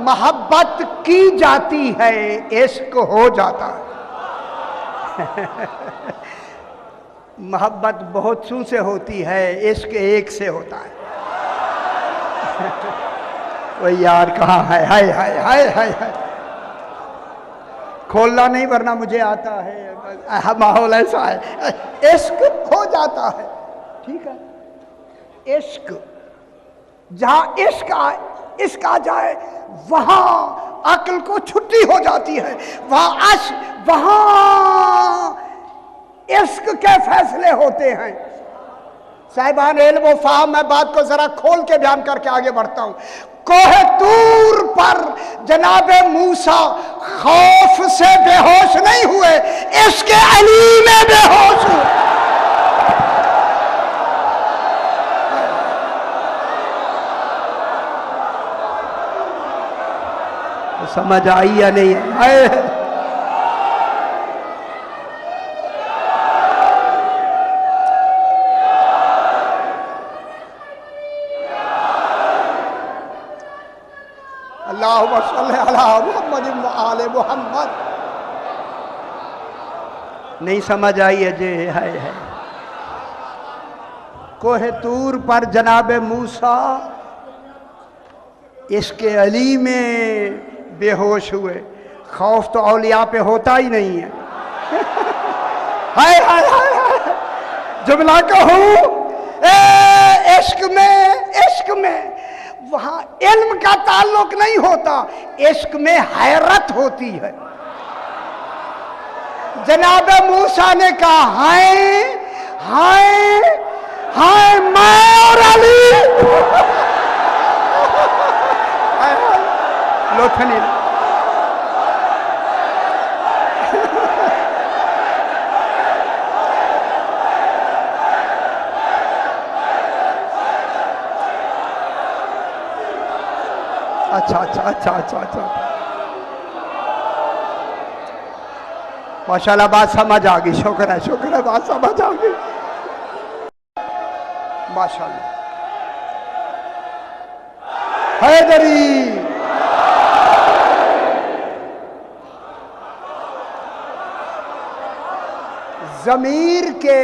मोहब्बत की जाती है, इश्क हो जाता है। मोहब्बत बहुत सू से होती है, इश्क एक से होता है। वही यार कहाँ है? हाय हाय हाय हाय हाय, खोलना नहीं वरना मुझे आता है, माहौल ऐसा है। इश्क हो जाता है, ठीक है। इश्क जहां इश्क आ जाए वहां अक्ल को छुट्टी हो जाती है, वहां इश्क के फैसले होते हैं। साहिबान इल्म व फ़ाहम, मैं बात को जरा खोल के बयान करके आगे बढ़ता हूं। कोहे तूर पर जनाबे मूसा खौफ से बेहोश नहीं हुए, इश्क अली में बेहोश हुए। समझ आई या नहीं? अल्लाहुम्मा सल्ली अला मुहम्मद व आले मुहम्मद। नहीं समझ आई है जे? है कोहे तूर पर जनाबे मूसा इसके अली में बेहोश हुए। खौफ तो औलिया पे होता ही नहीं है। हाय हाय हाय, जुमला कहूं, इश्क में वहां इल्म का ताल्लुक नहीं होता, इश्क में हैरत होती है। जनाब मूसा ने कहा, हाय हाय हाय मैं और अली। लोथनी अच्छा, माशाल्लाह बात समझ आ गई। शुक्र है बात समझ आ गई, माशाल्लाह। हैदरी ज़मीर के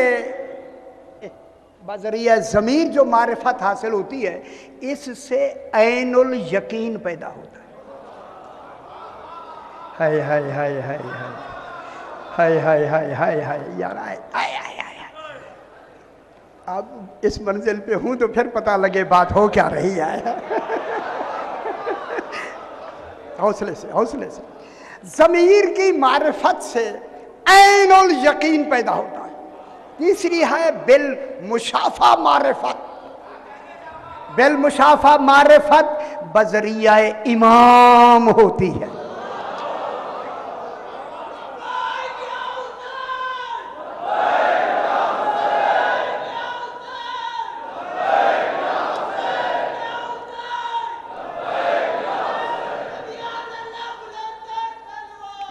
बजरिया ज़मीर जो मारिफत हासिल होती है, इससे ऐनुल यकीन पैदा होता है। हाय हाय हाय हाय हाय हाय हाय हाय हाय यार, आय आय आय आय। अब इस मंजिल पे हूं तो फिर पता लगे बात हो क्या रही है। हौसले से, हौसले से। ज़मीर की मारिफत से ऐनुल यकीन पैदा होता है। तीसरी है बिल मुशाफा मारिफत। बिल मुशाफा मारिफत बजरिया इमाम होती है।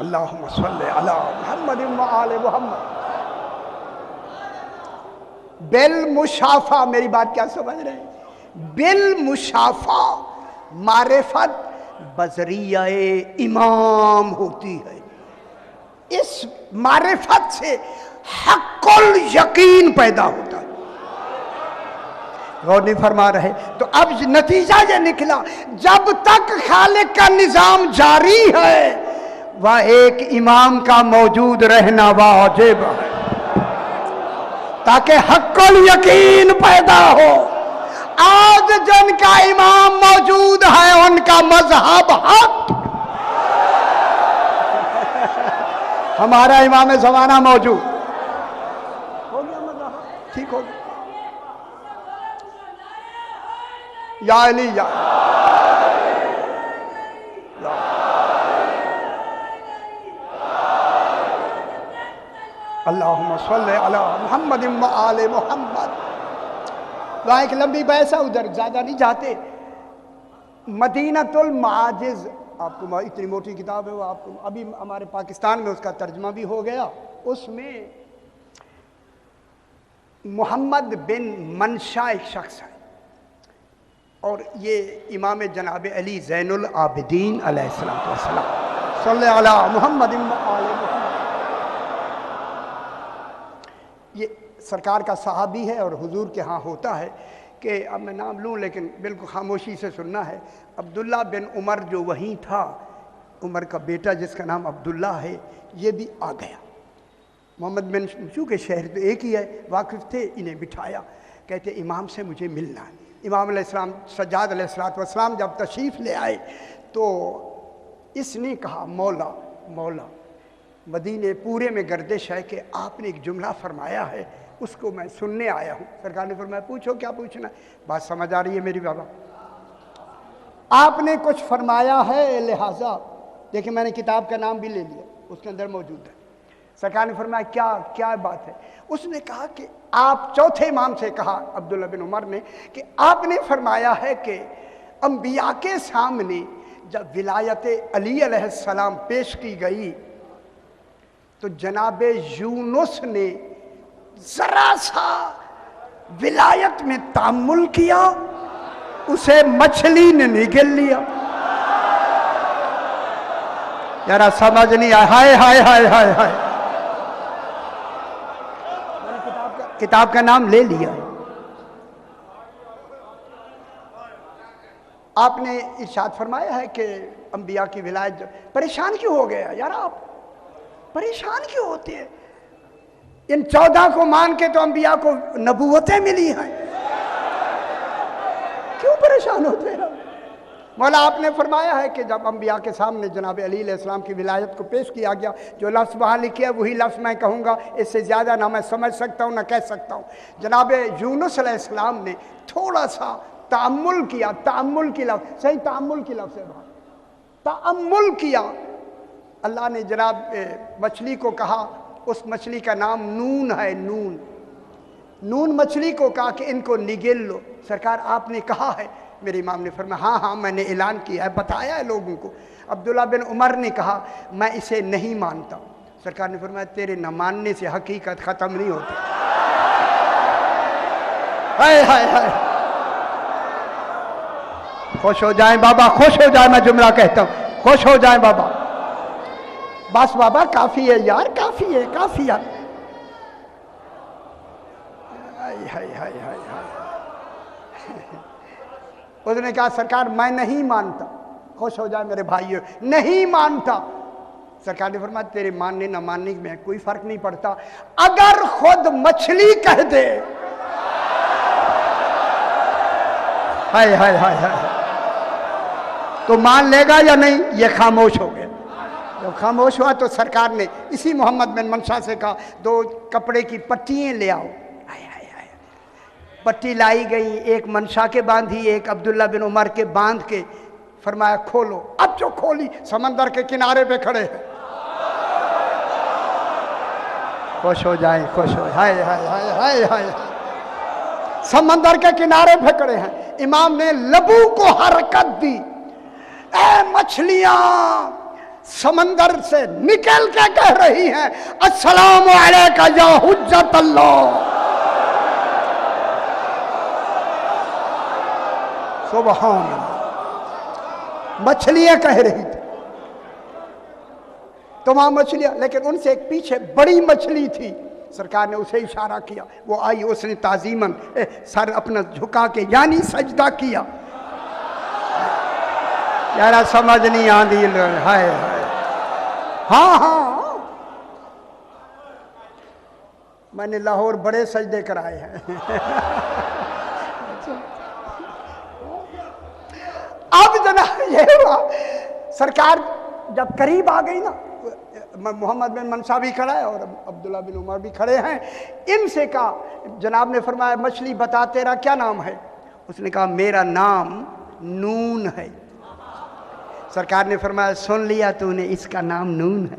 अल्लाहुम्मा सल्ली अला मुहम्मद व आले मुहम्मद। बिल मुशाफा, मेरी बात क्या समझ रहे हैं? बिल मुशाफा मारिफत बजरिया इमाम होती है। इस मारिफत से हक्कुल यकीन पैदा होता है। गौर नहीं फरमा रहे? तो अब नतीजा ये निकला, जब तक खालिक का निजाम जारी है वह एक इमाम का मौजूद रहना वाजिब है, ताकि हक्कुल यकीन पैदा हो। आज जिनका इमाम मौजूद है उनका मजहब हक। हमारा इमाम ज़माना मौजूद हो गया, मजहब ठीक हो गया। या अली या अल्लाहुम्मा सल्ली अला मुहम्मद व आले मुहम्मद। वहाँ एक लंबी बहस है, उधर ज़्यादा नहीं जाते। मदीनतुल माजिज़, आपको इतनी मोटी किताब है वो, आपको अभी हमारे पाकिस्तान में उसका तर्जमा भी हो गया। उसमें मोहम्मद बिन मनशा एक शख्स है और ये इमाम जनाब अली ज़ैनुल आबिदीन अलैहिस्सलातु वस्सलाम सल्ली अला मुहम्मद व आले मुहम्मद। ये सरकार का सहाबी है और हुजूर के यहाँ होता है कि अब मैं नाम लूँ लेकिन बिल्कुल खामोशी से सुनना है। अब्दुल्ला बिन उमर जो वहीं था, उमर का बेटा जिसका नाम अब्दुल्ला है, ये भी आ गया। मोहम्मद बिन, चूँकि शहर तो एक ही है, वाकिफ़ थे, इन्हें बिठाया। कहते इमाम से मुझे मिलना है। इमाम अलैहिस्सलाम सज्जाद अलैहिस्सलातु वस्सलाम जब तशरीफ़ ले आए तो इसने कहा, मौला मौला, मदीने पूरे में गर्दिश है कि आपने एक जुमला फरमाया है, उसको मैं सुनने आया हूँ। सरकार ने फरमाया पूछो क्या पूछना। बात समझ आ रही है मेरी बाबा? आपने कुछ फरमाया है, लिहाजा देखिए मैंने किताब का नाम भी ले लिया, उसके अंदर मौजूद है। सरकार ने फरमाया क्या क्या बात है? उसने कहा कि आप, चौथे इमाम से कहा अब्दुल्ला बिन उमर ने, कि आपने फरमाया है कि अंबिया के सामने जब विलायत अली अलैहिस्सलाम पेश की गई तो जनाब यूनुस ने जरा सा विलायत में तामुल किया, उसे मछली ने निगल लिया। जरा समझ नहीं आया। हाय हाय हाय हाय हाय। मैंने किताब का नाम ले लिया है। आपने इरशाद फरमाया है कि अंबिया की विलायत। परेशान क्यों हो गया यार? आप परेशान क्यों होते हैं? इन 14 को मान के तो अंबिया को नबूवतें मिली हैं, क्यों परेशान होते हैं? मौला आपने फरमाया है कि जब अंबिया के सामने जनाब अली अलैहिस्सलाम की विलायत को पेश किया गया, जो लफ्ज़ वहाँ लिखे है वही लफ्ज़ मैं कहूँगा, इससे ज़्यादा ना मैं समझ सकता हूँ ना कह सकता हूँ। जनाब यूनुस अलैहिस्सलाम ने थोड़ा सा तामुल किया, तामुल की लफ्ज़, सही तामुल की लफ्ज़ है, तामुल किया। अल्लाह ने जनाब मछली को कहा, उस मछली का नाम नून है, नून। नून मछली को कहा कि इनको निगल लो। सरकार आपने कहा है? मेरे इमाम ने फरमाया हाँ हाँ मैंने ऐलान किया है, बताया है लोगों को। अब्दुल्ला बिन उमर ने कहा मैं इसे नहीं मानता। सरकार ने फरमाया तेरे न मानने से हकीकत ख़त्म नहीं होती। हाय हाय हाय। खुश हो जाएं बाबा, खुश हो जाए। मैं जुमला कहता हूँ, खुश हो जाएं बाबा। बस बाबा काफ़ी है यार, काफ़ी है, काफ़ी है। हाय हाय हाय हाय। उसने कहा सरकार मैं नहीं मानता। खुश हो जाए मेरे भाइयों, नहीं मानता। सरकार ने फरमाया तेरे मानने ना मानने में कोई फर्क नहीं पड़ता, अगर खुद मछली कह दे, हाय हाय हाय हाय, तो मान लेगा या नहीं? ये खामोश हो गया। जब खामोश हुआ तो सरकार ने इसी मोहम्मद बिन मनशा से कहा 2 कपड़े की पट्टियां ले आओ। पट्टी लाई गई, एक मनशा के बांधी, एक अब्दुल्ला बिन उमर के बांध के फरमाया खोलो। अब जो खोली समंदर के किनारे पे खड़े हैं। खुश हो जाए, खुश हो, हाय हाय हाय हाय हाय, समंदर के किनारे पे खड़े हैं। इमाम ने लबू को हरकत दी, ए मछलियां समंदर से निकल के कह रही हैं अस्सलामु अलैका या हुज्जत अल्लाह। सुभान अल्लाह, मछलियां कह रही थी, तमाम मछलियां, लेकिन उनसे एक पीछे बड़ी मछली थी। सरकार ने उसे इशारा किया, वो आई, उसने ताजीमन सर अपना झुका के यानी सजदा किया। यारा समझ नहीं आती, हाय हाय, हाँ हाँ, मैंने लाहौर बड़े सजदे कराए हैं। अब जनाब ये हुआ, सरकार जब करीब आ गई ना, मोहम्मद बिन मनशा भी खड़ा है और अब्दुल्ला बिन उमर भी खड़े हैं। इनसे कहा, जनाब ने फरमाया मछली बता तेरा क्या नाम है? उसने कहा मेरा नाम नून है। सरकार ने फरमाया सुन लिया तूने, इसका नाम नून है।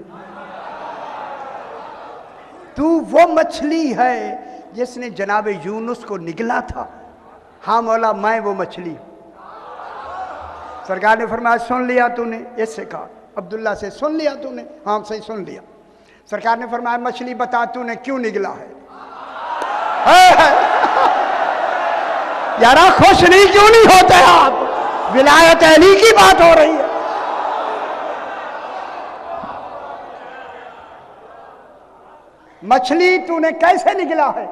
तू वो मछली है जिसने जनाब यूनुस को निगला था? हाँ मौला मैं वो मछली। सरकार ने फरमाया सुन लिया तूने? इससे कहा अब्दुल्ला से, सुन लिया तूने? हाँ सही सुन लिया। सरकार ने फरमाया मछली बता तूने क्यों निगला है? यारा खुश नहीं क्यों नहीं होते आप? विलायत अली की बात हो रही है। मछली तूने कैसे निकला है?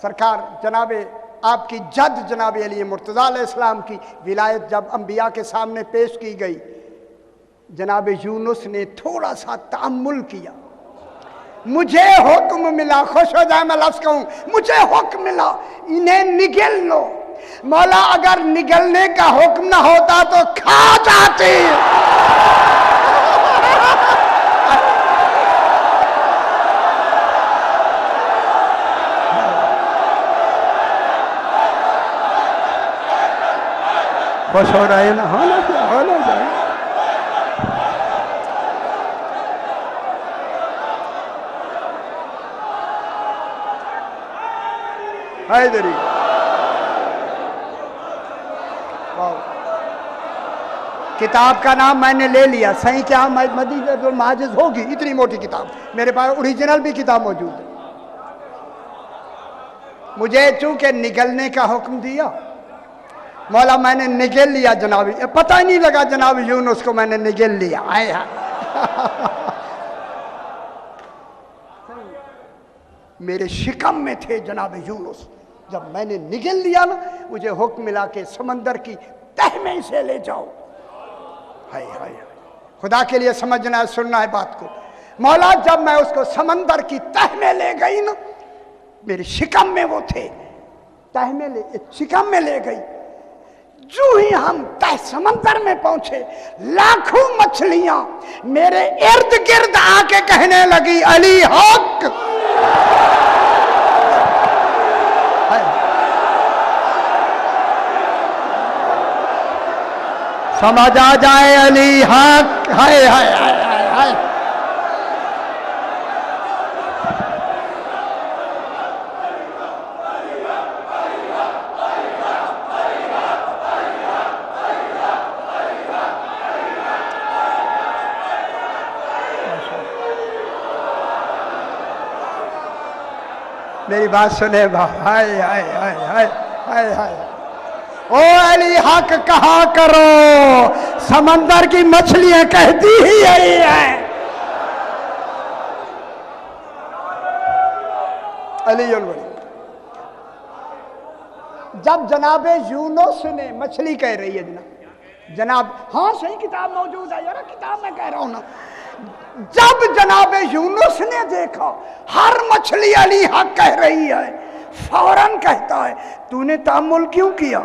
सरकार जनाबे आपकी जद जनाब अली मुर्तज़ा अलैहिस्सलाम की विलायत जब अंबिया के सामने पेश की गई, जनाब यूनुस ने थोड़ा सा तअम्मुल किया। मुझे हुक्म मिला, खुश हो जाए मैं लफ्ज़ कहूं, मुझे हुक्म मिला इन्हें निगल लो। मौला अगर निगलने का हुक्म ना होता तो खा जाते। खुश हो रहे ना, हो ना जाए। हैदरी किताब का नाम मैंने ले लिया, सही क्या मदीनतुल माजिज़ होगी, इतनी मोटी किताब। मेरे पास ओरिजिनल भी किताब मौजूद है। मुझे चूंकि निगलने का हुक्म दिया मौला, मैंने निगल लिया जनाब, पता ही नहीं लगा जनाब यूनुस को मैंने निगल लिया। आया मेरे शिकम में थे जनाब यूनुस, जब मैंने निगल लिया ना मुझे हुक्म मिला के समंदर की तह में इसे ले जाओ। हाय हाय, खुदा के लिए समझना है, सुनना है बात को। मौला जब मैं उसको समंदर की तह में ले गई ना, मेरे शिकम में वो थे, तह में ले, शिकम में ले गई। जो ही हम तह समंदर में पहुंचे, लाखों मछलियां मेरे इर्द गिर्द आके कहने लगी अली हक। समझ आ जाए अली हक। हाय हाय हाय हाय हाय। मेरी बात सुने भाई, हाय हाय हाय हाय हाय हाय। ओ अली हक कहा करो, समंदर की मछलियां कहती ही यही है। अली जब जनाबे यूनुस ने, मछली कह रही है जनाब, हाँ सही किताब मौजूद है यार, किताब मैं कह रहा हूं ना। जब जनाबे यूनुस ने देखा हर मछली अली हक कह रही है, फौरन कहता है तूने तामुल क्यों किया?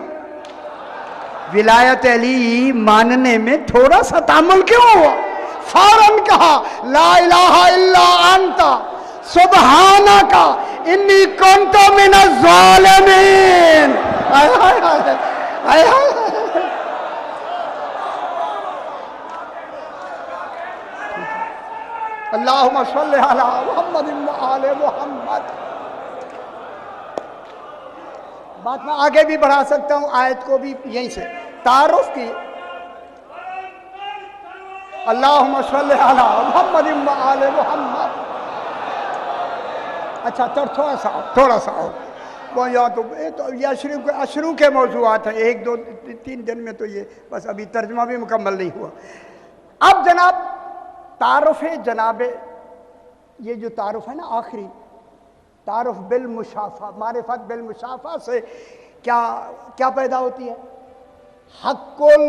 विलायत अली मानने में थोड़ा सा तामुल क्यों हुआ? फौरन कहा ला इलाहा इल्ला अंता सुब्हानका इन्नी कुन्तु मिनज़ ज़ालिमीन। हाय हाय हाय हाय हाय। अल्लाहुम्मा सल्लि अला मुहम्मद व आले मुहम्मद। बात मैं आगे भी बढ़ा सकता हूं, आयत को भी यहीं से तारुफ की। अल्लाहुम्मा सल्लि अला मुहम्मद व आले मुहम्मद। अच्छा थोड़ा सा और वो या तो ये अशरू के मौजूआत हैं, 1 2 3 दिन में तो ये बस अभी तर्जमा भी मुकम्मल नहीं हुआ। अब जनाब तारुफ जनाबे, ये जो तारुफ है ना आखिरी, तारुफ बिल मुशाफा, मारिफत बिल मुशाफा से क्या क्या पैदा होती है? हक्कुल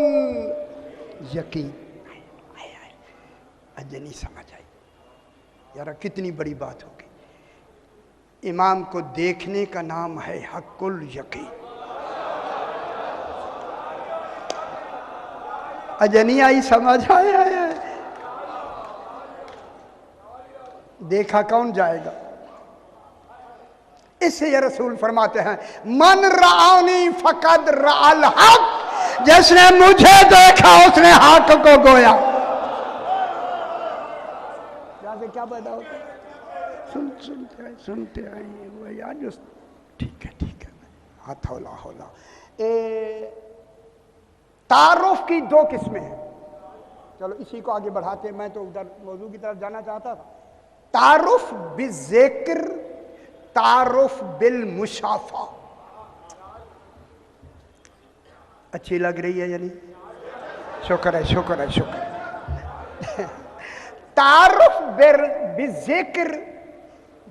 यकीन। अजनी समझ आई यार, कितनी बड़ी बात होगी। इमाम को देखने का नाम है हक्कुल यकीन। अजनी आई, समझ आया। देखा कौन जाएगा? इससे ये रसूल फरमाते हैं मन रानी फकद राल हक, जिसने मुझे देखा उसने हक को गोया। यहां से क्या पैदा होता है? सुनते आए वो यार जो ठीक है हाथ हौला। तारुफ की 2 किस्में हैं। चलो इसी को आगे बढ़ाते हैं, मैं तो उधर मौजू की तरफ जाना चाहता था। तारुफ बिज़िक्र, तारुफ बिल मुशाफा। अच्छी लग रही है यानी? शुक्र है। तारुफ बिज़िक्र,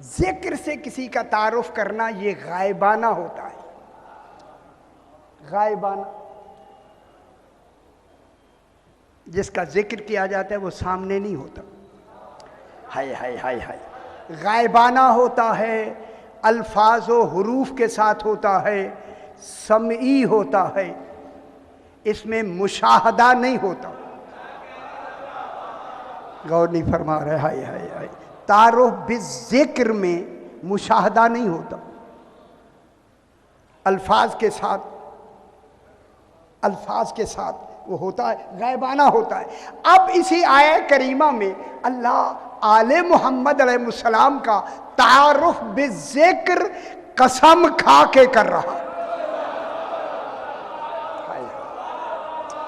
जिक्र से किसी का तारुफ करना ये गायबाना होता है। गायबाना, जिसका जिक्र किया जाता है वो सामने नहीं होता। हाय हाय हाय हाय। गायबाना होता है, अल्फाज व हुरूफ के साथ होता है, समई होता है, इसमें मुशाहदा नहीं होता। गौर नहीं फरमा रहे? हाय हाय हाय। तारुफ बिज़िक्र में मुशाहदा नहीं होता, अल्फाज के साथ वो होता है, गायबाना होता है। अब इसी आयत करीमा में अल्लाह आले मोहम्मद अलैहिस्सलाम का तारुफ बिज़िक्र कसम खा के कर रहा।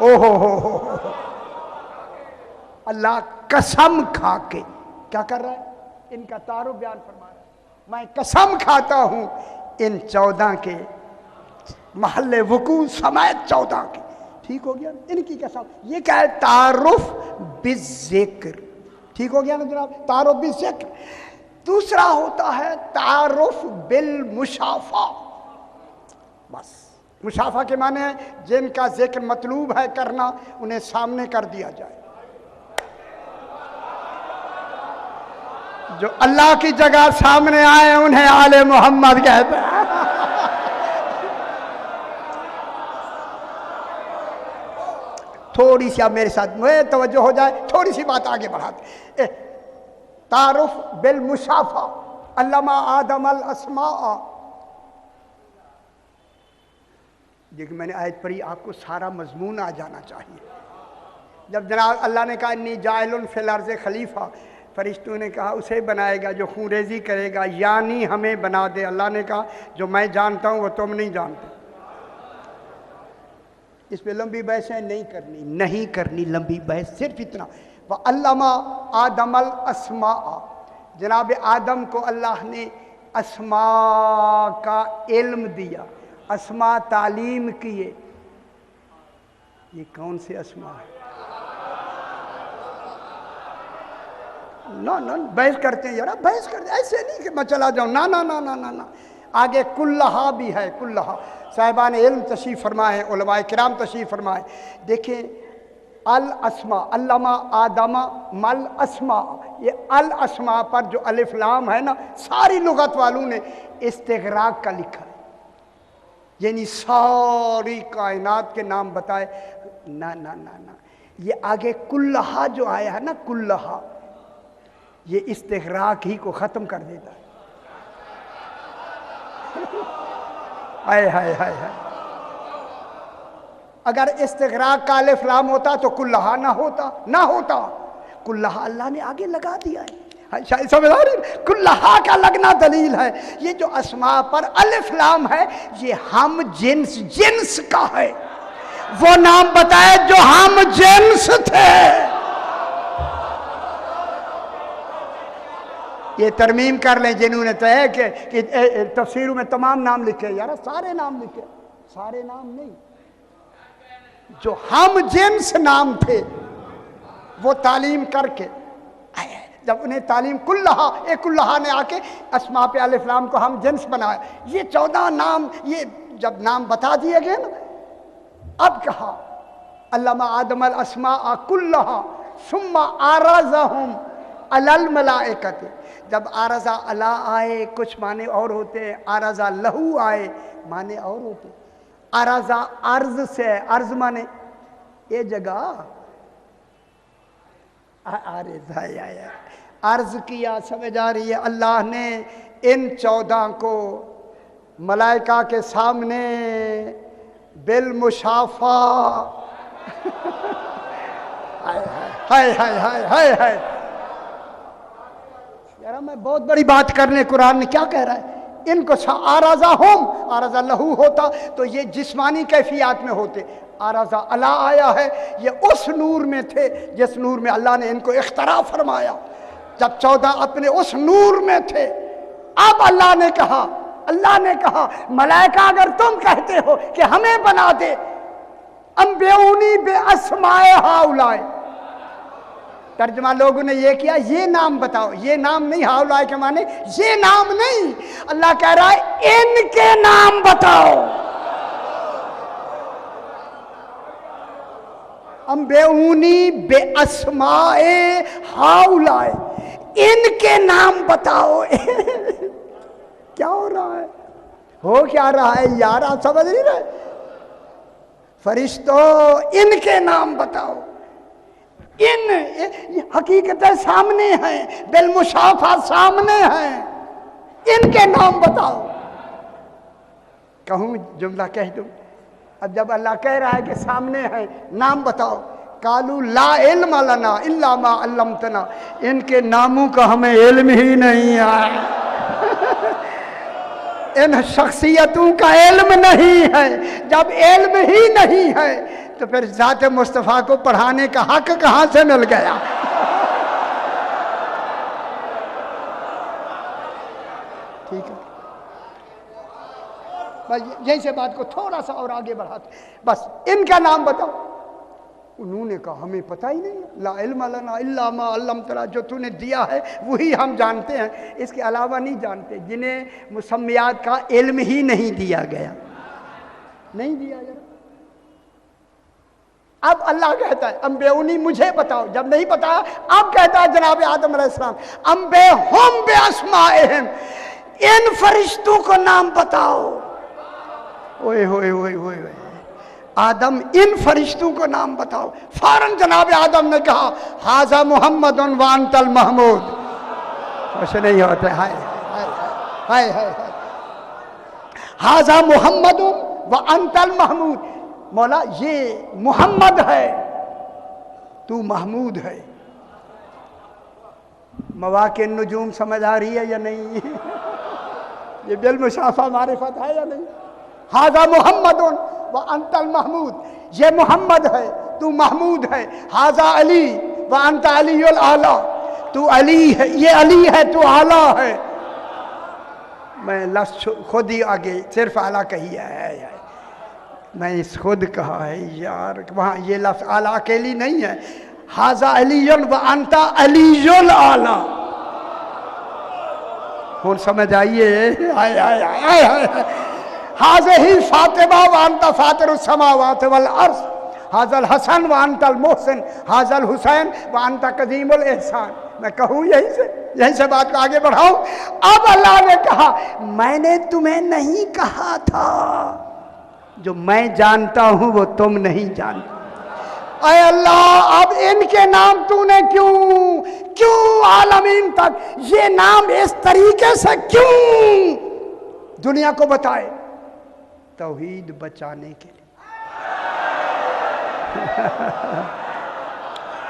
ओ हो अल्लाह कसम खा के क्या कर रहा है? इनका तारुफ बयान फरमा रहा है। मैं कसम खाता हूं इन 14 के महल्ले वकू समेत 14 की। ठीक हो गया? इनकी कसम। ये क्या है? तारुफ बिज़िक्र। ठीक हो गया ना जनाब? तारुफ बिज़िक्र। दूसरा होता है तारुफ बिल मुशाफा। बस मुशाफा के माने है जिनका जिक्र मतलूब है करना, उन्हें सामने कर दिया जाए। जो अल्लाह की जगह सामने आए उन्हें आले मोहम्मद कहते हैं। थोड़ी सी आप मेरे साथ में तवज्जो हो जाए, थोड़ी सी बात आगे बढ़ाते। तारुफ बिल मुशाफा, अल्लामा आदम अल अस्मा। देखिए मैंने आयत पढ़ी, आपको सारा मजमून आ जाना चाहिए। जब जनाब अल्लाह ने कहा इन्नी जाइलुन फिल अर्ज़ खलीफा, फरिश्तों ने कहा उसे बनाएगा जो खूंरेजी करेगा, यानी हमें बना दे। अल्लाह ने कहा जो मैं जानता हूं वो तुम नहीं जानते। इस पे लंबी बहसें नहीं करनी लंबी बहस, सिर्फ इतना। वह अल्लामा आदमल अस्मा, जनाब आदम को अल्लाह ने अस्मा का इल्म दिया, अस्मा तालीम किए। ये कौन से अस्मा है? ना बहस करते हैं यार, बहस करते ऐसे नहीं कि मैं चला जाऊं। ना आगे कुल्लहा भी है, कुल्लहा साहिबान इल्म तशरीफ़ फरमाए, उलमाए किराम तशरीफ़ फरमाए। देखें अल अस्मा, अल्लामा आदमा मल अस्मा, ये अल अस्मा पर जो अलिफ लाम है ना, सारी लुगत वालों ने इस्तिग़राक़ का लिखा है, यानी सारी कायनात के नाम बताए। ना ना ना ना, ये आगे कुल्लहा जो आया है ना, कुल्लहा, ये इस्तिग़राक़ ही को ख़त्म कर देता है। हाय हाय हाय हाय, अगर इस्तिग़राक़ का अलिफ लाम होता तो कुल्लहा ना होता। कुल्लहा अल्लाह ने आगे लगा दिया है। शायद समझ आ रही, कुल्लहा का लगना दलील है। ये जो अस्मा पर अलिफ लाम है, ये हम जिन्स का है। वो नाम बताए जो हम जिन्स थे। ये तरमीम कर लें जिन्होंने तय कि तफसीरों में तमाम नाम लिखे, यार सारे नाम लिखे, सारे नाम नहीं, जो हम जिन्स नाम थे वो तालीम करके आए। जब उन्हें तालीम कुल्लहा ने आके अस्मा पे अलिफ लाम को हम जिन्स बनाया। ये 14 नाम, ये जब नाम बता दिए गए ना, अब कहा अल्लामा आदम अल अस्मा कुल्लहा सुम्मा आरज़हुम अलल मलाइकत। जब आरज़ा अला आए कुछ माने और होते हैं, आरज़ा लहू आए माने और होते हैं। आरज़ा अर्ज से, अर्ज माने ये जगह, अर्ज किया, समझ आ रही है। अल्लाह ने इन 14 को मलाइका के सामने बिल मुशाफा हाय हाय हाय हाय हाय हाय। यार मैं बहुत बड़ी बात करने, कुरान ने क्या कह रहा है, इनको आरज़ा होम, आरज़ा लहू होता तो ये जिस्मानी कैफियत में होते। आरज़ा अला आया है, ये उस नूर में थे जिस नूर में अल्लाह ने इनको इख्तरा फरमाया। जब 14 अपने उस नूर में थे, अब अल्लाह ने कहा मलाइका अगर तुम कहते हो कि हमें बना दे, अम्बिऊनी बे अस्माए हाउलाए। तर्जुमा लोगों ने ये किया, ये नाम बताओ, ये नाम नहीं, हाउलाए के माने ये नाम नहीं। अल्लाह कह रहा है इनके नाम बताओ। अम्बिऊनी बे अस्माए हाउलाए, इनके नाम बताओ। क्या हो रहा है, हो क्या रहा है यार, आप समझ नहीं रहे। फरिश्तों इनके नाम बताओ, इन हकीकतें सामने हैं, बिलमुशाफा सामने हैं, इनके नाम बताओ। कहूँ जुमला कह दूँ, अब जब अल्लाह कह रहा है कि सामने है, नाम बताओ। कालू ला इल्म लना इल्ला मा अल्लमतना, इनके नामों का हमें इल्म ही नहीं है। इन शख्सियतों का इल्म नहीं है। जब इल्म ही नहीं है तो फिर ज़ात मुस्तफ़ा को पढ़ाने का हक कहाँ से मिल गया। ठीक है, बस यही से बात को थोड़ा सा और आगे बढ़ाते, बस इनका नाम बताओ। उन्होंने कहा हमें पता ही नहीं, ला इल्म लना इल्ला मा अल्लमतना, जो तूने दिया है वही हम जानते हैं, इसके अलावा नहीं जानते। जिन्हें मुसम्मियात का इल्म ही नहीं दिया गया, नहीं दिया गया। अब अल्लाह कहता है अम्बिऊनी, मुझे बताओ। जब नहीं बताया अब कहता है जनाब आदम अलैहिस्सलाम अम्बे हम बे अस्माइहिम, इन फरिश्तों को नाम बताओ। ओए होए होए होए, आदम इन फरिश्तों को नाम बताओ। फौरन जनाब आदम ने कहा हाजा मुहम्मदुन व अंतल महमूद। कुछ नहीं होते, हाय हाय हाय हाय, हाजा मुहम्मदुन व अंतल महमूद। मौला ये मोहम्मद है, तू महमूद है। मवाक़िअ नुजूम समझ आ रही है या नहीं? ये बिल मुशाफा मारिफत है या नहीं? हाजा मुहम्मदुन व अंतल महमूद, ये मोहम्मद है, तू महमूद है। हाजा अली व अंत अलीउल आला, तू अली है, ये अली है, तू आला है। मैं लफ्ज़ खुद ही आगे सिर्फ आला कही है, मैं इस खुद कहा है यार, वहाँ ये लफ्ज़ आला अकेली नहीं है। हाजा अलीउल व अंत अलीउल आला, हुन समझ आइए। हाज़े ही फातिमा वांता फातिर समावात वल अर्श, हाजल हसन वांतल मोहसिन, हाजल हुसैन वांता कदीमुल एहसान। मैं कहूँ यहीं से बात को आगे बढ़ाऊं। अब अल्लाह ने कहा मैंने तुम्हें नहीं कहा था, जो मैं जानता हूं वो तुम नहीं जानते। अय अल्लाह, अब इनके नाम तूने क्यों आलमीन तक ये नाम इस तरीके से क्यों दुनिया को बताए? तौहीद बचाने के लिए।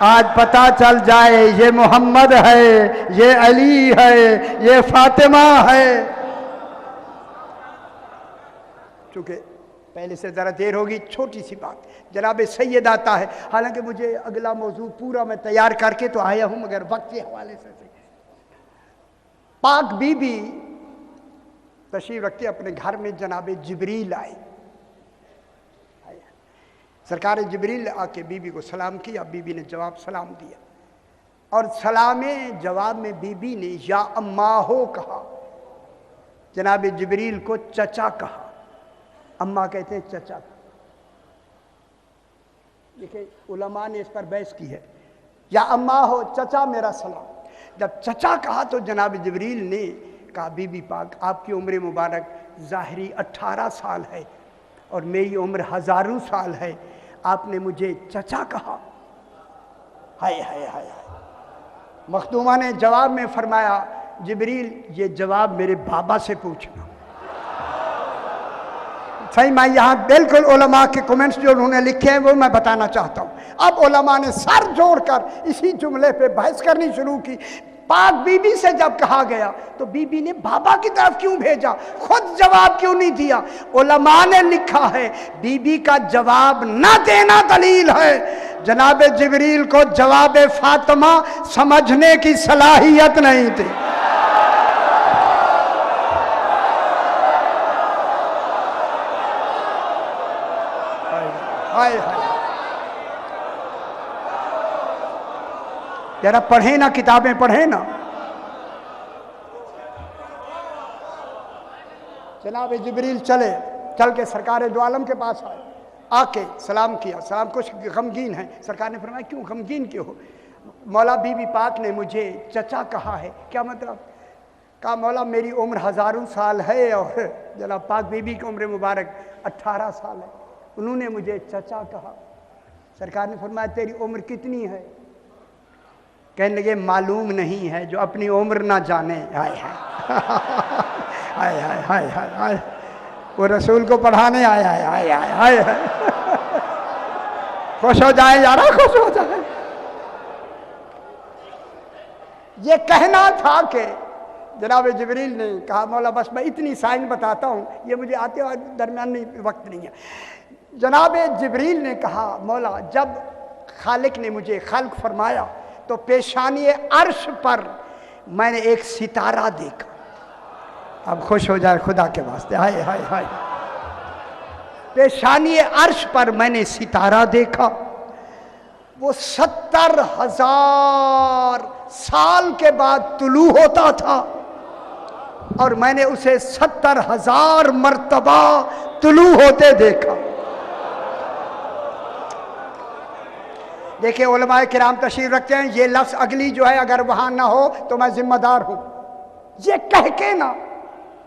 आज पता चल जाए ये मोहम्मद है, ये अली है, ये फातिमा है। चूंकि पहले से ज़रा देर होगी, छोटी सी बात, जनाब सैयद आता है। हालांकि मुझे अगला मौजू पूरा मैं तैयार करके तो आया हूं, मगर वक्त के हवाले से पाक बीबी तशरीफ रखते अपने घर में जनाब जिब्रील आए। सरकार जिब्रील आके बीबी को सलाम किया, बीबी ने जवाब सलाम दिया, और सलाम जवाब में बीबी ने या अम्मा हो कहा, जनाब जिब्रील को चचा कहा। अम्मा कहते हैं चचा। देखिए उलमा ने इस पर बहस की है, या अम्मा हो चचा मेरा सलाम। जब चचा कहा तो जनाब जिब्रील ने कहा बीबी पाक आपकी उम्र मुबारक ज़ाहिरी 18 साल है और मेरी उम्र हज़ारों साल है, आपने मुझे चचा कहा। हाय हाय हाय हाय। मखदूमा ने जवाब में फरमाया जिब्रील ये जवाब मेरे बाबा से पूछना। सही, मैं यहाँ बिल्कुल उलमा के कमेंट्स जो उन्होंने लिखे हैं वो मैं बताना चाहता हूँ। अब उलमा ने सर जोड़कर इसी जुमले पे बहस करनी शुरू की। पाक बीबी से जब कहा गया तो बीबी ने बाबा की तरफ क्यों भेजा, खुद जवाब क्यों नहीं दिया? उलमा ने लिखा है बीबी का जवाब न देना दलील है, जनाब जिब्रील को जवाब फातिमा समझने की सलाहियत नहीं थी। हाय हाय, जरा पढ़े ना, किताबें पढ़े ना। जनाब जिब्रील चल के सरकार दो आलम के पास आए, आके सलाम किया। सलाम कुछ गमगीन है। सरकार ने फरमाया क्यों गमगीन क्यों हो? मौला बीबी पाक ने मुझे चचा कहा है। क्या मतलब? कहा मौला मेरी उम्र हज़ारों साल है और जनाब पाक बीबी की उम्र मुबारक 18 साल है, उन्होंने मुझे चचा कहा। सरकार ने फरमाया तेरी उम्र कितनी है? कहने लगे मालूम नहीं है, जो अपनी उम्र ना जाने। हाय हाय हाय हाय हाय हाय हाय, वो रसूल को पढ़ाने आया है। हाय हाय हाय हाय, खुश हो जाए यारा, खुश हो जाए। ये कहना था कि जनाब जिब्रील ने कहा मौला बस मैं इतनी साइन बताता हूँ, ये मुझे आते हुए दरमियान में वक्त नहीं है। जनाब जिब्रील ने कहा मौला जब खालिक ने मुझे खल्क फरमाया तो पेशानी अर्श पर मैंने एक सितारा देखा। अब खुश हो जाए खुदा के वास्ते। हाय हाय हाय, पेशानी अर्श पर मैंने सितारा देखा, वो 70,000 साल के बाद तुलू होता था और मैंने उसे 70,000 मर्तबा तुलू होते देखा। देखिए उलमाए किराम तशरीफ रखते हैं, ये लफ्ज़ अगली जो है अगर वहाँ ना हो तो मैं जिम्मेदार हूँ। ये कह के ना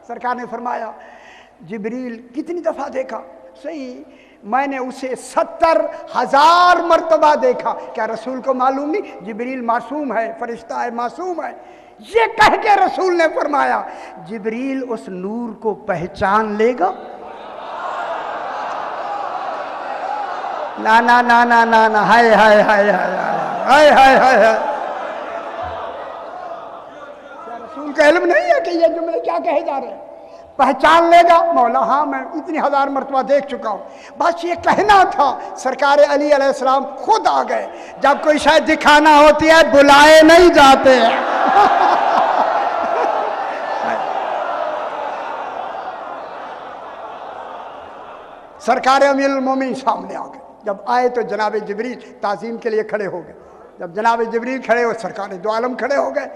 सरकार ने फरमाया जिब्रील कितनी दफ़ा देखा? सही, मैंने उसे 70,000 मर्तबा देखा। क्या रसूल को मालूम नहीं जिब्रील मासूम है, फरिश्ता है, मासूम है? ये कह के रसूल ने फरमाया जिब्रील उस नूर को पहचान लेगा? ना ना ना ना ना ना, हाय हाय हाय हाय हाय हाय हाय हाय। रसूल का इल्म नहीं है कि ये जुमले क्या कहे जा रहे हैं? पहचान लेगा? मौला हाँ मैं इतनी 1000 मरतबा देख चुका हूँ। बस ये कहना था। सरकार अली अलैहिस्सलाम खुद आ गए। जब कोई शायद दिखाना होती है बुलाए नहीं जाते हैं। सरकार अमीरुल मोमिनीन सामने आ गए। जब आए तो जनाब जिब्रील ताज़ीम के लिए खड़े हो गए। जब जनाब जिब्रील खड़े हो सरकार दो आलम खड़े हो गए।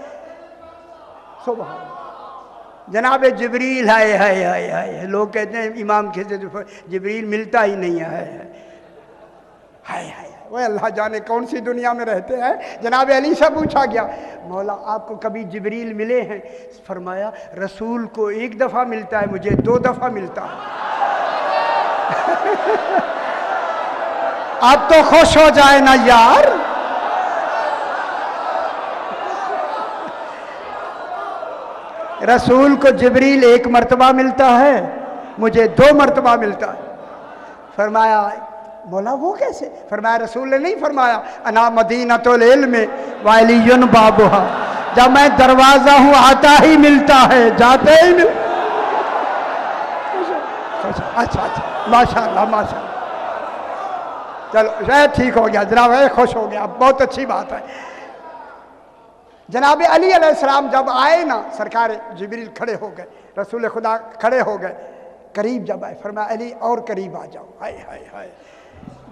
सुभान जनाब जिब्रील है। लोग कहते हैं इमाम के जिब्रील मिलता ही नहीं है। वो अल्लाह जाने कौन सी दुनिया में रहते हैं। जनाब अली से पूछा गया, मौला आपको कभी जिब्रील मिले हैं? फरमाया रसूल को एक दफ़ा मिलता है, मुझे 2 दफ़ा मिलता है। आप तो खुश हो जाए ना यार। रसूल को जिब्रील 1 मरतबा मिलता है, मुझे 2 मरतबा मिलता है। फरमाया मौला वो कैसे? फरमाया रसूल ने नहीं फरमाया अना मदीनतुल इल्म व अलीयुन बाबुहा, जब मैं दरवाजा हूं आता ही मिलता है, जाते ही मिल। अच्छा माशाल्लाह। चलो ठीक हो गया जनाब, खुश हो गया, बहुत अच्छी बात है। जनाब अली अलैहिस्सलाम जब आए ना, सरकार जिब्रील खड़े हो गए, रसूल खुदा खड़े हो गए, करीब जब आए फरमाया अली और करीब आ जाओ। हाय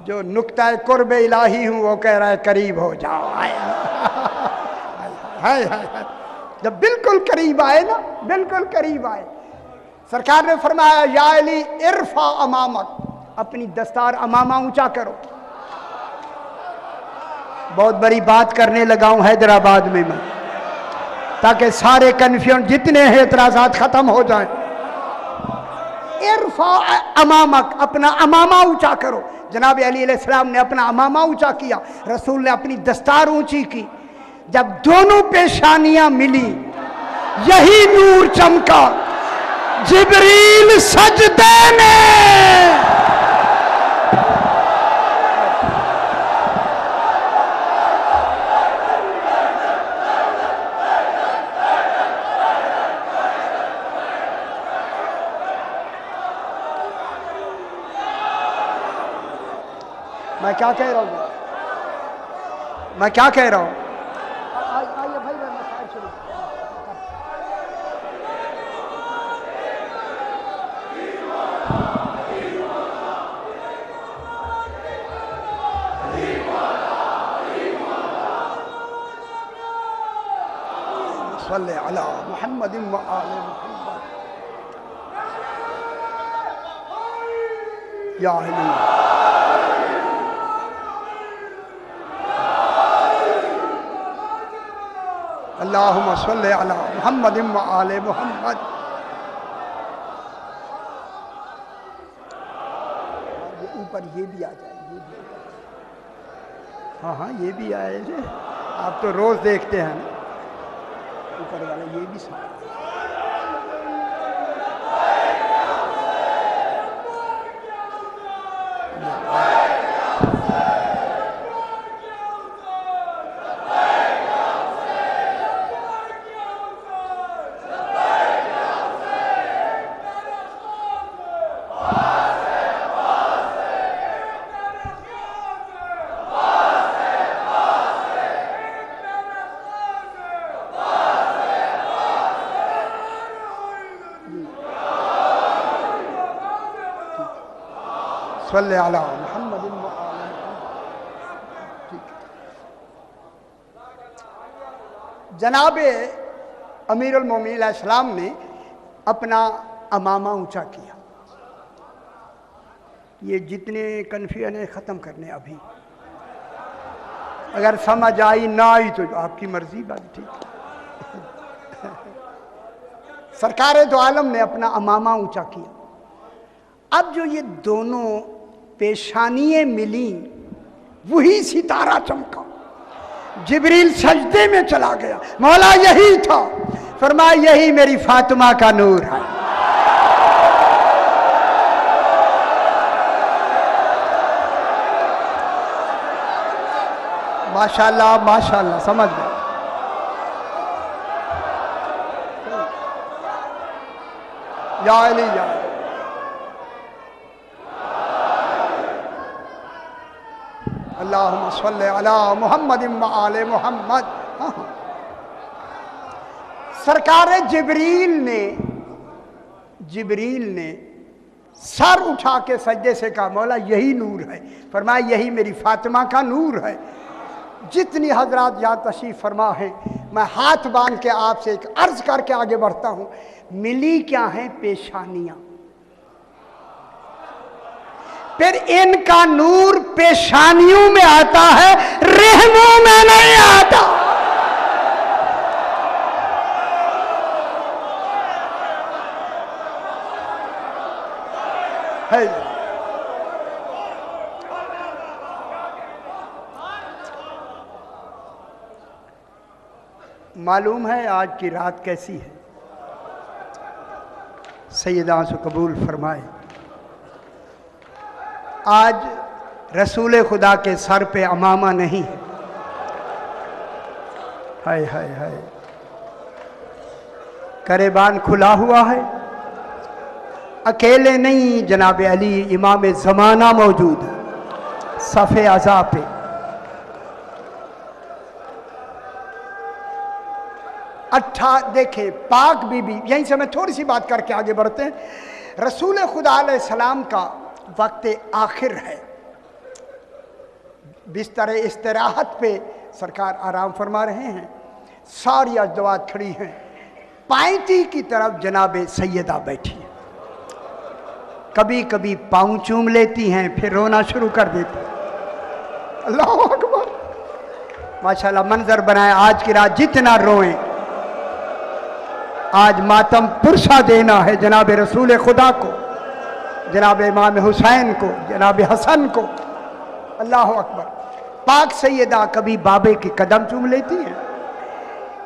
जो नुक्ता कुर्ब इलाही हूँ वो कह रहा है करीब हो जाओ। हाय जब बिल्कुल करीब आए ना, बिल्कुल करीब आए, सरकार ने फरमाया या अली इरफा अमामक, अपनी दस्तार अमामा ऊंचा करो। बहुत बड़ी बात करने लगा हूं हैदराबाद में मैं, ताकि सारे कन्फ्यूजन जितने हैं एतराज़ात खत्म हो जाएं। इरफा अमामक, अपना अमामा ऊंचा करो। जनाब अली अलैहिस्सलाम ने अपना अमामा ऊंचा किया, रसूल ने अपनी दस्तार ऊंची की। जब दोनों पेशानियां मिली, यही नूर चमका, जिब्रील सजदे में। मैं क्या कह रहा हूँ? आइए भाई, मैं मसाइल शुरू। सल्ले अला मुहम्मद व आले मुहम्मद। या अली अल्लाहुम्मा सल्ले अला मुहम्मद व आले मुहम्मद। ऊपर ये भी आ जाए, ये भी। हाँ ये भी आए। आप तो रोज देखते हैं ना, ऊपर वाला ये भी साथ। सल्ले अला मुहम्मद व आले मुहम्मद। ठीक है। जनाब अमीरुल मोमिनीन अलैहिस्सलाम ने अपना अमामा ऊंचा किया। ये जितने कन्फ्यूजन है ख़त्म करने अभी, अगर समझ आई ना आई तो आपकी मर्जी, बात ठीक है। सरकार दो आलम ने अपना अमामा ऊंचा किया। अब जो ये दोनों पेशानियाँ मिली, वही सितारा चमका, जिब्रील सजदे में चला गया। मौला यही था, फरमाया यही मेरी फातिमा का नूर है। माशाल्लाह माशाल्लाह, समझ गए। या अली या अल्लाहुम्मा सल्ले अला मुहम्मद व आले मुहम्मद। सरकार जिब्रील ने सर उठा के सजदे से कहा मौला यही नूर है। फरमाया यही मेरी फातिमा का नूर है। जितनी हजरात यहाँ तशरीफ फरमा है, मैं हाथ बांध के आपसे एक अर्ज करके आगे बढ़ता हूं, मिली क्या है पेशानियां, फिर इनका नूर पेशानियों में आता है, रहमों में नहीं आता। है मालूम है आज की रात कैसी है? सैयदा से कबूल फरमाए। आज रसूल खुदा के सर पे अमामा नहीं है। हाय हाय हाय, करेबान खुला हुआ है। अकेले नहीं, जनाब अली इमाम ज़माना मौजूद है सफ़े अज़ा पे। देखे पाक बीबी, यहीं से मैं थोड़ी सी बात करके आगे बढ़ते हैं। रसूल खुदा अलैहिस्सलाम का वक्त आखिर है, बिस्तर इस्तराहत पे सरकार आराम फरमा रहे हैं। सारी अजदवात खड़ी हैं, पायती की तरफ जनाब सैयदा बैठी है। कभी कभी पाँव चूम लेती हैं, फिर रोना शुरू कर देती हैं। अल्लाह अकबर, माशाल्लाह मंजर बनाए। आज की रात जितना रोएं, आज मातम पुरसा देना है जनाब रसूल खुदा को, जनाब इमाम हुसैन को, जनाब हसन को। अल्लाह अकबर। पाक सैयदा कभी बाबे के कदम चूम लेती हैं।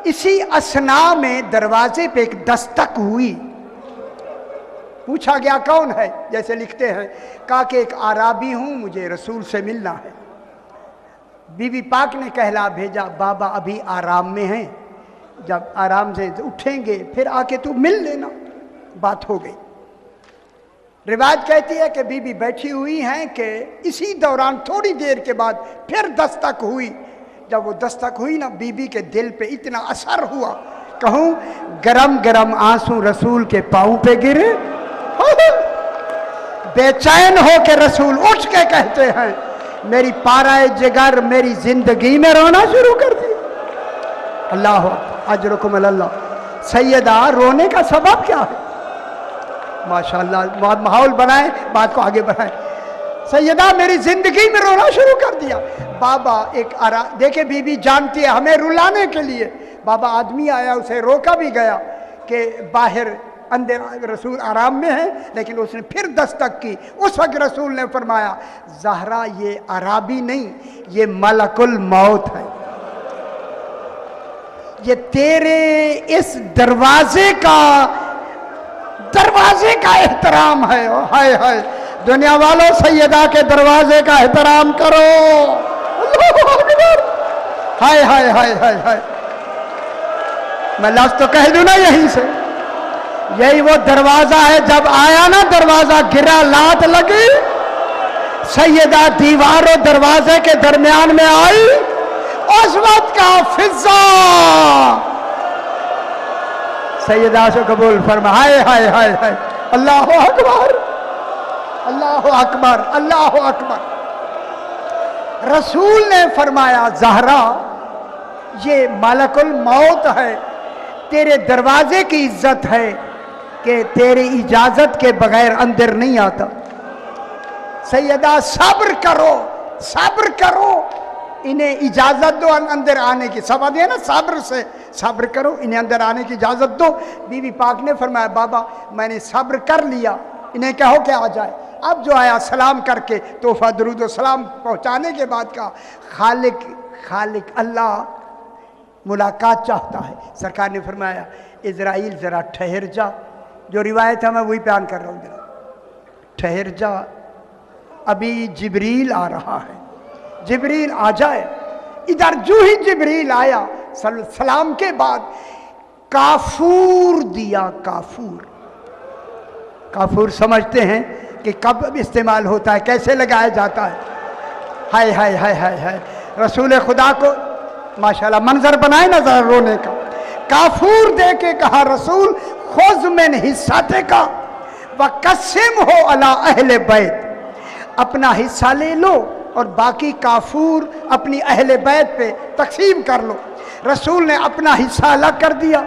इसी असना में दरवाजे पे एक दस्तक हुई। पूछा गया कौन है? जैसे लिखते हैं, कहा कि एक आराबी हूं, मुझे रसूल से मिलना है। बीबी पाक ने कहला भेजा, बाबा अभी आराम में हैं, जब आराम से उठेंगे फिर आके तू मिल लेना। बात हो गई। रिवाज कहती है कि बीबी बैठी हुई हैं कि इसी दौरान थोड़ी देर के बाद फिर दस्तक हुई। जब वो दस्तक हुई ना, बीबी के दिल पे इतना असर हुआ, कहूं गरम गरम आंसू रसूल के पांव पे गिरे। बेचैन हो के रसूल उठ के कहते हैं, मेरी पाराए जिगर मेरी जिंदगी में रोना शुरू कर दी। अल्लाह अजरकुम अल्लाह। सैयदा रोने का सबब क्या है? माशाअल्लाह माहौल बनाए, बात को आगे बढ़ाए। सैयदा मेरी जिंदगी में रोना शुरू कर दिया। बाबा एक देखे बीबी जानती है हमें रुलाने के लिए। बाबा आदमी आया, उसे रोका भी गया कि बाहर अंदर रसूल आराम में है, लेकिन उसने फिर दस्तक की। उस वक्त रसूल ने फरमाया, ज़हरा ये अराबी नहीं, ये मलकुल मौत है। ये तेरे इस दरवाजे का एहतराम है। हाय हाय, दुनिया वालों सैयदा के दरवाजे का एहतराम करो। हाय हाय हाय हाय हाय, मैं लफ्ज़ तो कह दूं ना यहीं से, यही वो दरवाजा है। जब आया ना दरवाजा गिरा, लात लगी, सैयदा दीवार और दरवाजे के दरमियान में आई। उस वक्त का फिजा सैयदा से कबूल फरमा। हाय हाय हाय हाय, अल्लाह अकबर अल्लाह अकबर अल्लाह अकबर। रसूल ने फरमाया, ज़हरा ये मलकुल मौत है, तेरे दरवाजे की इज्जत है कि तेरी इजाजत के बगैर अंदर नहीं आता। सैयदा सब्र करो, सब्र करो, इन्हें इजाजत दो अंदर आने की। सब आदि है ना, सब्र से सब्र करो, इन्हें अंदर आने की इजाजत दो। बीवी पाक ने फरमाया, बाबा मैंने सब्र कर लिया, इन्हें कहो कि आ जाए। अब जो आया सलाम करके तोहफा दरूद सलाम पहुंचाने के बाद का, खालिक अल्लाह मुलाकात चाहता है। सरकार ने फरमाया, इज़राइल ज़रा ठहर जा। जो रिवायत है मैं वही बयान कर रहा हूँ, जरा ठहर जा, अभी जिब्रील आ रहा है, जिब्रील आ जाए। इधर जो ही जिब्रील आया, सलाम के बाद काफूर दिया। काफूर समझते हैं कि कब इस्तेमाल होता है, कैसे लगाया जाता है। हाय हाय हाय हाय हाय, रसूल खुदा को माशाल्लाह मंजर बनाए ना जरा रोने का। काफूर दे के कहा, रसूल खुज़ मिन हिस्सतिका व कस्सिम हो अला अहले बैत, अपना हिस्सा ले लो और बाकी काफूर अपनी अहले बैत पे तकसीम कर लो। रसूल ने अपना हिस्सा अलग कर दिया।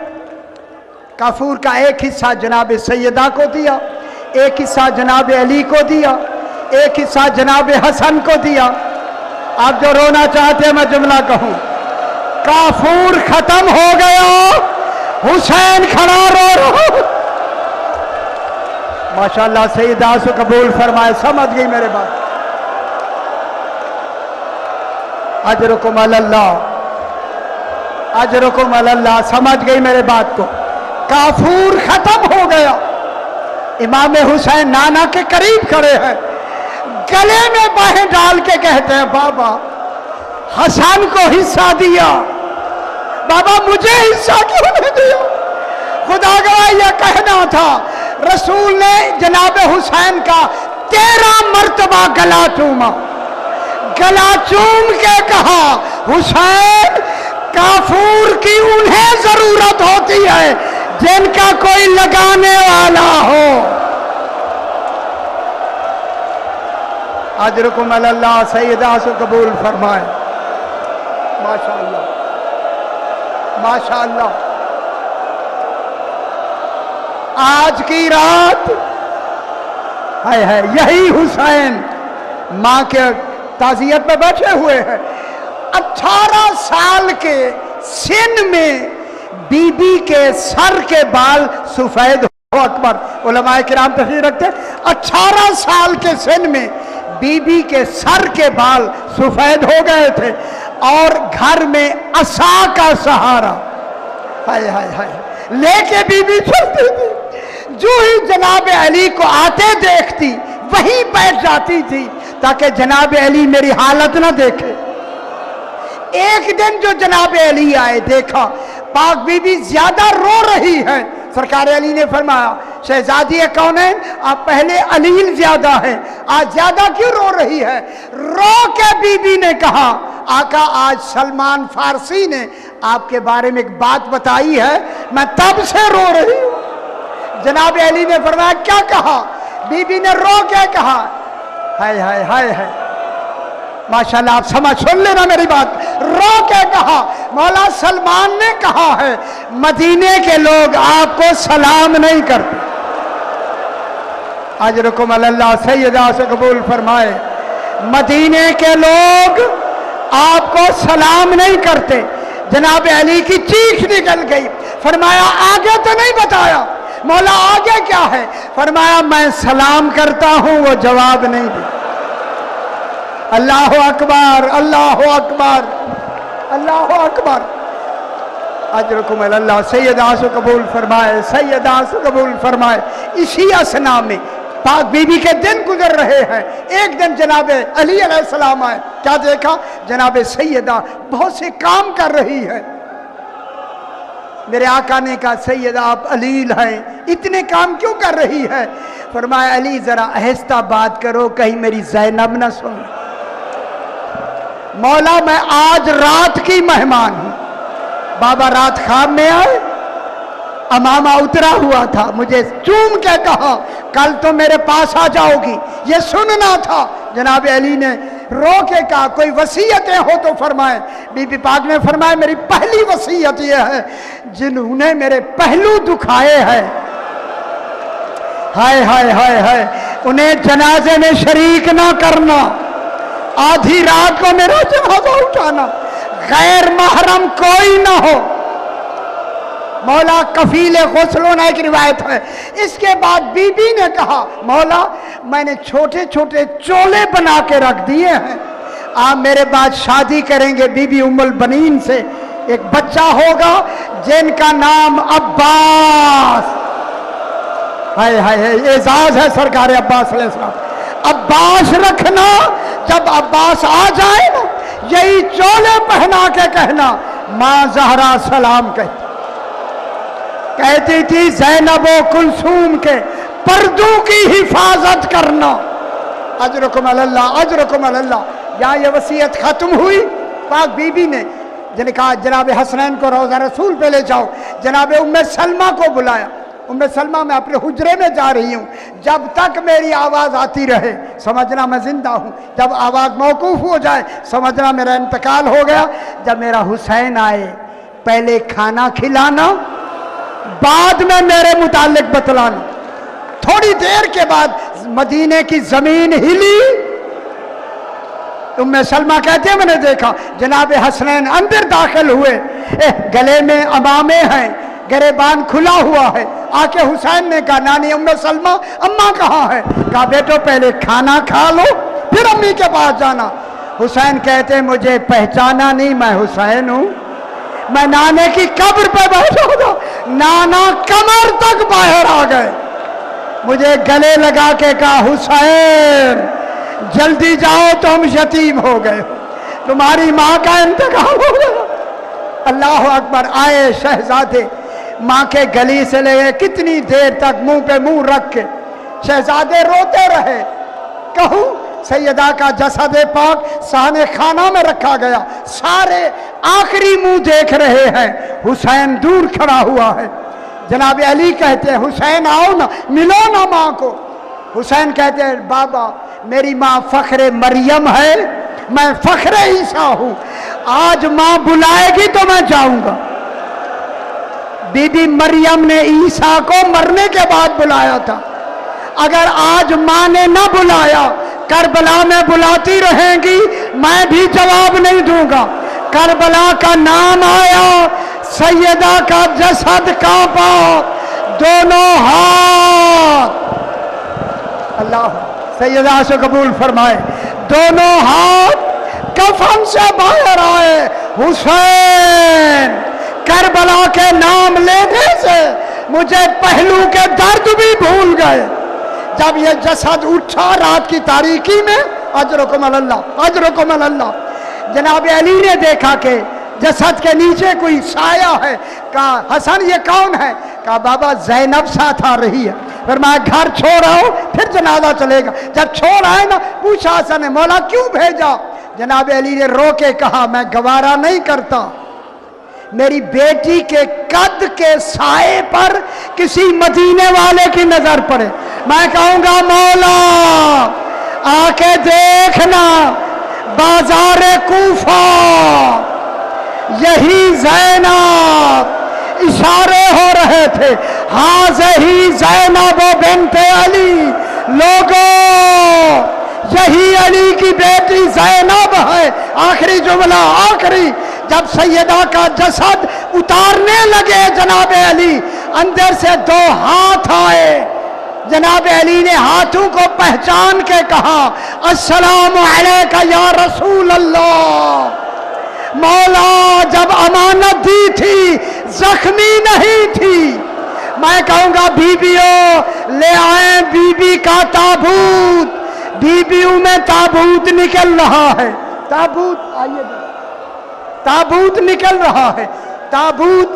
काफूर का एक हिस्सा जनाब सैयदा को दिया, एक हिस्सा जनाब अली को दिया, एक हिस्सा जनाब हसन को दिया। आप जो रोना चाहते हैं मैं जुमला कहूं, काफूर खत्म हो गया, हुसैन खड़ा रो रहा। माशाअल्लाह सैयदा से कबूल फरमाए, समझ गई मेरे बात। अजरुकुम अल्लाह, अजरुकुम अल्लाह, समझ गई मेरे बात को। काफूर खत्म हो गया। इमाम हुसैन नाना के करीब खड़े हैं, गले में बाहें डाल के कहते हैं बाबा हसन को हिस्सा दिया, बाबा मुझे हिस्सा क्यों नहीं दिया? खुदा गवाह यह कहना था, रसूल ने जनाब हुसैन का 13 मर्तबा गला चूमा, गला चूम के कहा हुसैन काफूर की उन्हें जरूरत होती है जिनका कोई लगाने वाला हो। अजरुकुम अल्लाह, सैयदा से कबूल फरमाए। माशाअल्लाह माशाअल्लाह। आज की रात है यही हुसैन मां के ताजियत में बैठे हुए हैं। 18 साल के सिन में बीबी के सर के बाल सफेद हो, अकबर उलमाए किराम तशरीफ रखते। 18 साल के सिन में बीबी के सर के बाल सफेद हो गए थे और घर में असा का सहारा हाय हाय हाय लेके बीबी चलती थी। जो ही जनाब अली को आते देखती वहीं बैठ जाती थी ताकि जनाब अली मेरी हालत ना देखे। एक दिन जो जनाब अली आए, देखा पाक बीबी ज्यादा रो रही है। सरकार अली ने फरमाया शहजादी कौन है? आप पहले अलील ज्यादा है, आज ज्यादा क्यों रो रही है? रो के बीबी ने कहा आका आज सलमान फारसी ने आपके बारे में एक बात बताई है, मैं तब से रो रही हूं। जनाब अली ने फरमाया क्या कहा? बीबी ने रो के कहा हाय हाय हाय हाय। माशाल्लाह आप समझ सुन लेना मेरी बात। रो के कहा मौला सलमान ने कहा है मदीने के लोग आपको सलाम नहीं करते। अजरुकुम अल्लाह, सैयदा से कबूल फरमाए। मदीने के लोग आपको सलाम नहीं करते। जनाब अली की चीख निकल गई। फरमाया आगे तो नहीं बताया। मौला आगे क्या है? फरमाया मैं सलाम करता हूं, वो जवाब नहीं दे। अल्लाह अकबर, अल्लाह अकबर, अल्लाह अकबर। अजरुकुम अल्लाह, सैयदा से कबूल फरमाए, सैयदा से कबूल फरमाए। इसी असना में पाक बीबी के दिन गुजर रहे हैं। एक दिन जनाब अली अलैहिस्सलाम आए, क्या देखा? जनाब सैयदा बहुत से काम कर रही है। मेरे आका ने कहा सैयदा आप अलील हैं, इतने काम क्यों कर रही है? फरमाया अली जरा आहिस्ता बात करो, कहीं मेरी ज़ैनब ना सुन। मौला मैं आज रात की मेहमान हूं। बाबा रात ख्वाब में आए, अमामा उतरा हुआ था, मुझे चूम के कहा कल तो मेरे पास आ जाओगी, ये सुनना था। जनाब अली ने रो के कहा कोई वसीयतें हो तो फरमाए। बीबी पाक ने फरमाया मेरी पहली वसीयत यह है जिन्होंने मेरे पहलू दुखाए हैं, हाय हाय हाय हाय, उन्हें जनाजे में शरीक ना करना, आधी रात को मेरा जनाजा उठाना, गैर महरम कोई ना हो। मौला कफील गुस्ल की रिवायत है। इसके बाद बीबी ने कहा मौला मैंने छोटे छोटे चोले बना के रख दिए हैं, आप मेरे बाद शादी करेंगे बीबी उम्मुल बनीन से, एक बच्चा होगा जिनका नाम अब्बास, हाय हाय हाय, एजाज है सरकार अब्बास अलैहिस्सलाम, अब्बास रखना। जब अब्बास आ जाए ना यही चोले पहना के कहना माँ ज़हरा सलाम कहती थी ज़ैनब व कुलसूम के पर्दों की हिफाजत करना। अजरुकुम अल्लाह, अजरुकुम अल्लाह। यहाँ ये वसीयत खत्म हुई। पाक बीबी ने जिन्हें कहा जनाब हसनैन को रोज़ा रसूल पे ले जाओ। जनाब उम्मे सलमा को बुलाया। उम्मे सलमा मैं अपने हुजरे में जा रही हूँ, जब तक मेरी आवाज़ आती रहे समझना मैं जिंदा हूँ, जब आवाज़ मौकूफ़ हो जाए समझना मेरा इंतकाल हो गया। जब मेरा हुसैन आए पहले खाना खिलाना, बाद में मेरे मुतालिक बतलाना। थोड़ी देर के बाद मदीने की जमीन हिली। उम्मे सलमा कहते हैं मैंने देखा जनाब हसनैन अंदर दाखिल हुए, गले में अमामे हैं, गरेबान खुला हुआ है। आके हुसैन ने कहा नानी उम्मे सलमा अम्मा कहाँ है? कहा बेटो पहले खाना खा लो फिर अम्मी के पास जाना। हुसैन कहते मुझे पहचाना नहीं, मैं हुसैन हूँ। मैं नाने की कब्र पे बैठा था, नाना कमर तक बाहर आ गए, मुझे गले लगा के कहा हुसैन जल्दी जाओ तुम यतीम हो गए, तुम्हारी माँ का इंतकाल हो गया। अल्लाह अकबर। आए शहजादे माँ के गली से ले गए, कितनी देर तक मुंह पे मुंह रख के शहजादे रोते रहे। कहूँ सैयदा का जसद पाक साने खाना में रखा गया, सारे आखिरी मुंह देख रहे हैं, हुसैन दूर खड़ा हुआ है। जनाब अली कहते हैं हुसैन आओ ना, मिलो ना माँ को। हुसैन कहते हैं बाबा मेरी माँ फख्रे मरियम है, मैं फख्रे ईसा हूँ, आज माँ बुलाएगी तो मैं जाऊंगा। बीबी मरियम ने ईसा को मरने के बाद बुलाया था, अगर आज माँ ने ना बुलाया करबला में बुलाती रहेंगी, मैं भी जवाब नहीं दूंगा। करबला का नाम आया, सैयदा का जसद कांपा, दोनों हाथ अल्लाह सैयदा से कबूल फरमाए, दोनों हाथ कफन से बाहर आए। हुसैन करबला के नाम लेने से मुझे पहलू के दर्द भी भूल गए। जब ये जसद उठा रात की तारीकी में, अजरकुम अल्लाह अजरकुम अल्लाह, जनाब अली ने देखा कि जसद के नीचे कोई साया है। कहा हसन ये कौन है? कहा बाबा जैनब साथ आ रही है। फिर मैं घर छोड़ आओ फिर जनाजा चलेगा। जब छोड़ आए ना पूछा हसन ने मौला क्यों भेजा? जनाब अली ने रो के कहा मैं गवारा नहीं करता, मेरी बेटी के कद के साए पर किसी मदीने वाले की नजर पड़े, मैं कहूंगा मौला आके देखना बाजारे कूफा, यही ज़ैनब, इशारे हो रहे थे हाज़ही ज़ैनब बिन्ते अली, लोगों यही अली की बेटी ज़ैनब है। आखिरी जुमला आखिरी, जब सैयदा का जसद उतारने लगे जनाब अली, अंदर से दो हाथ आए। जनाब अली ने हाथों को पहचान के कहा अस्सलामु अलैका या रसूल अल्लाह। मौला जब अमानत दी थी जख्मी नहीं थी। मैं कहूंगा बीबियों ले आए बीबी का ताबूत, बीबियों में ताबूत निकल रहा है। ताबूत आइए, ताबूत निकल रहा है। ताबूत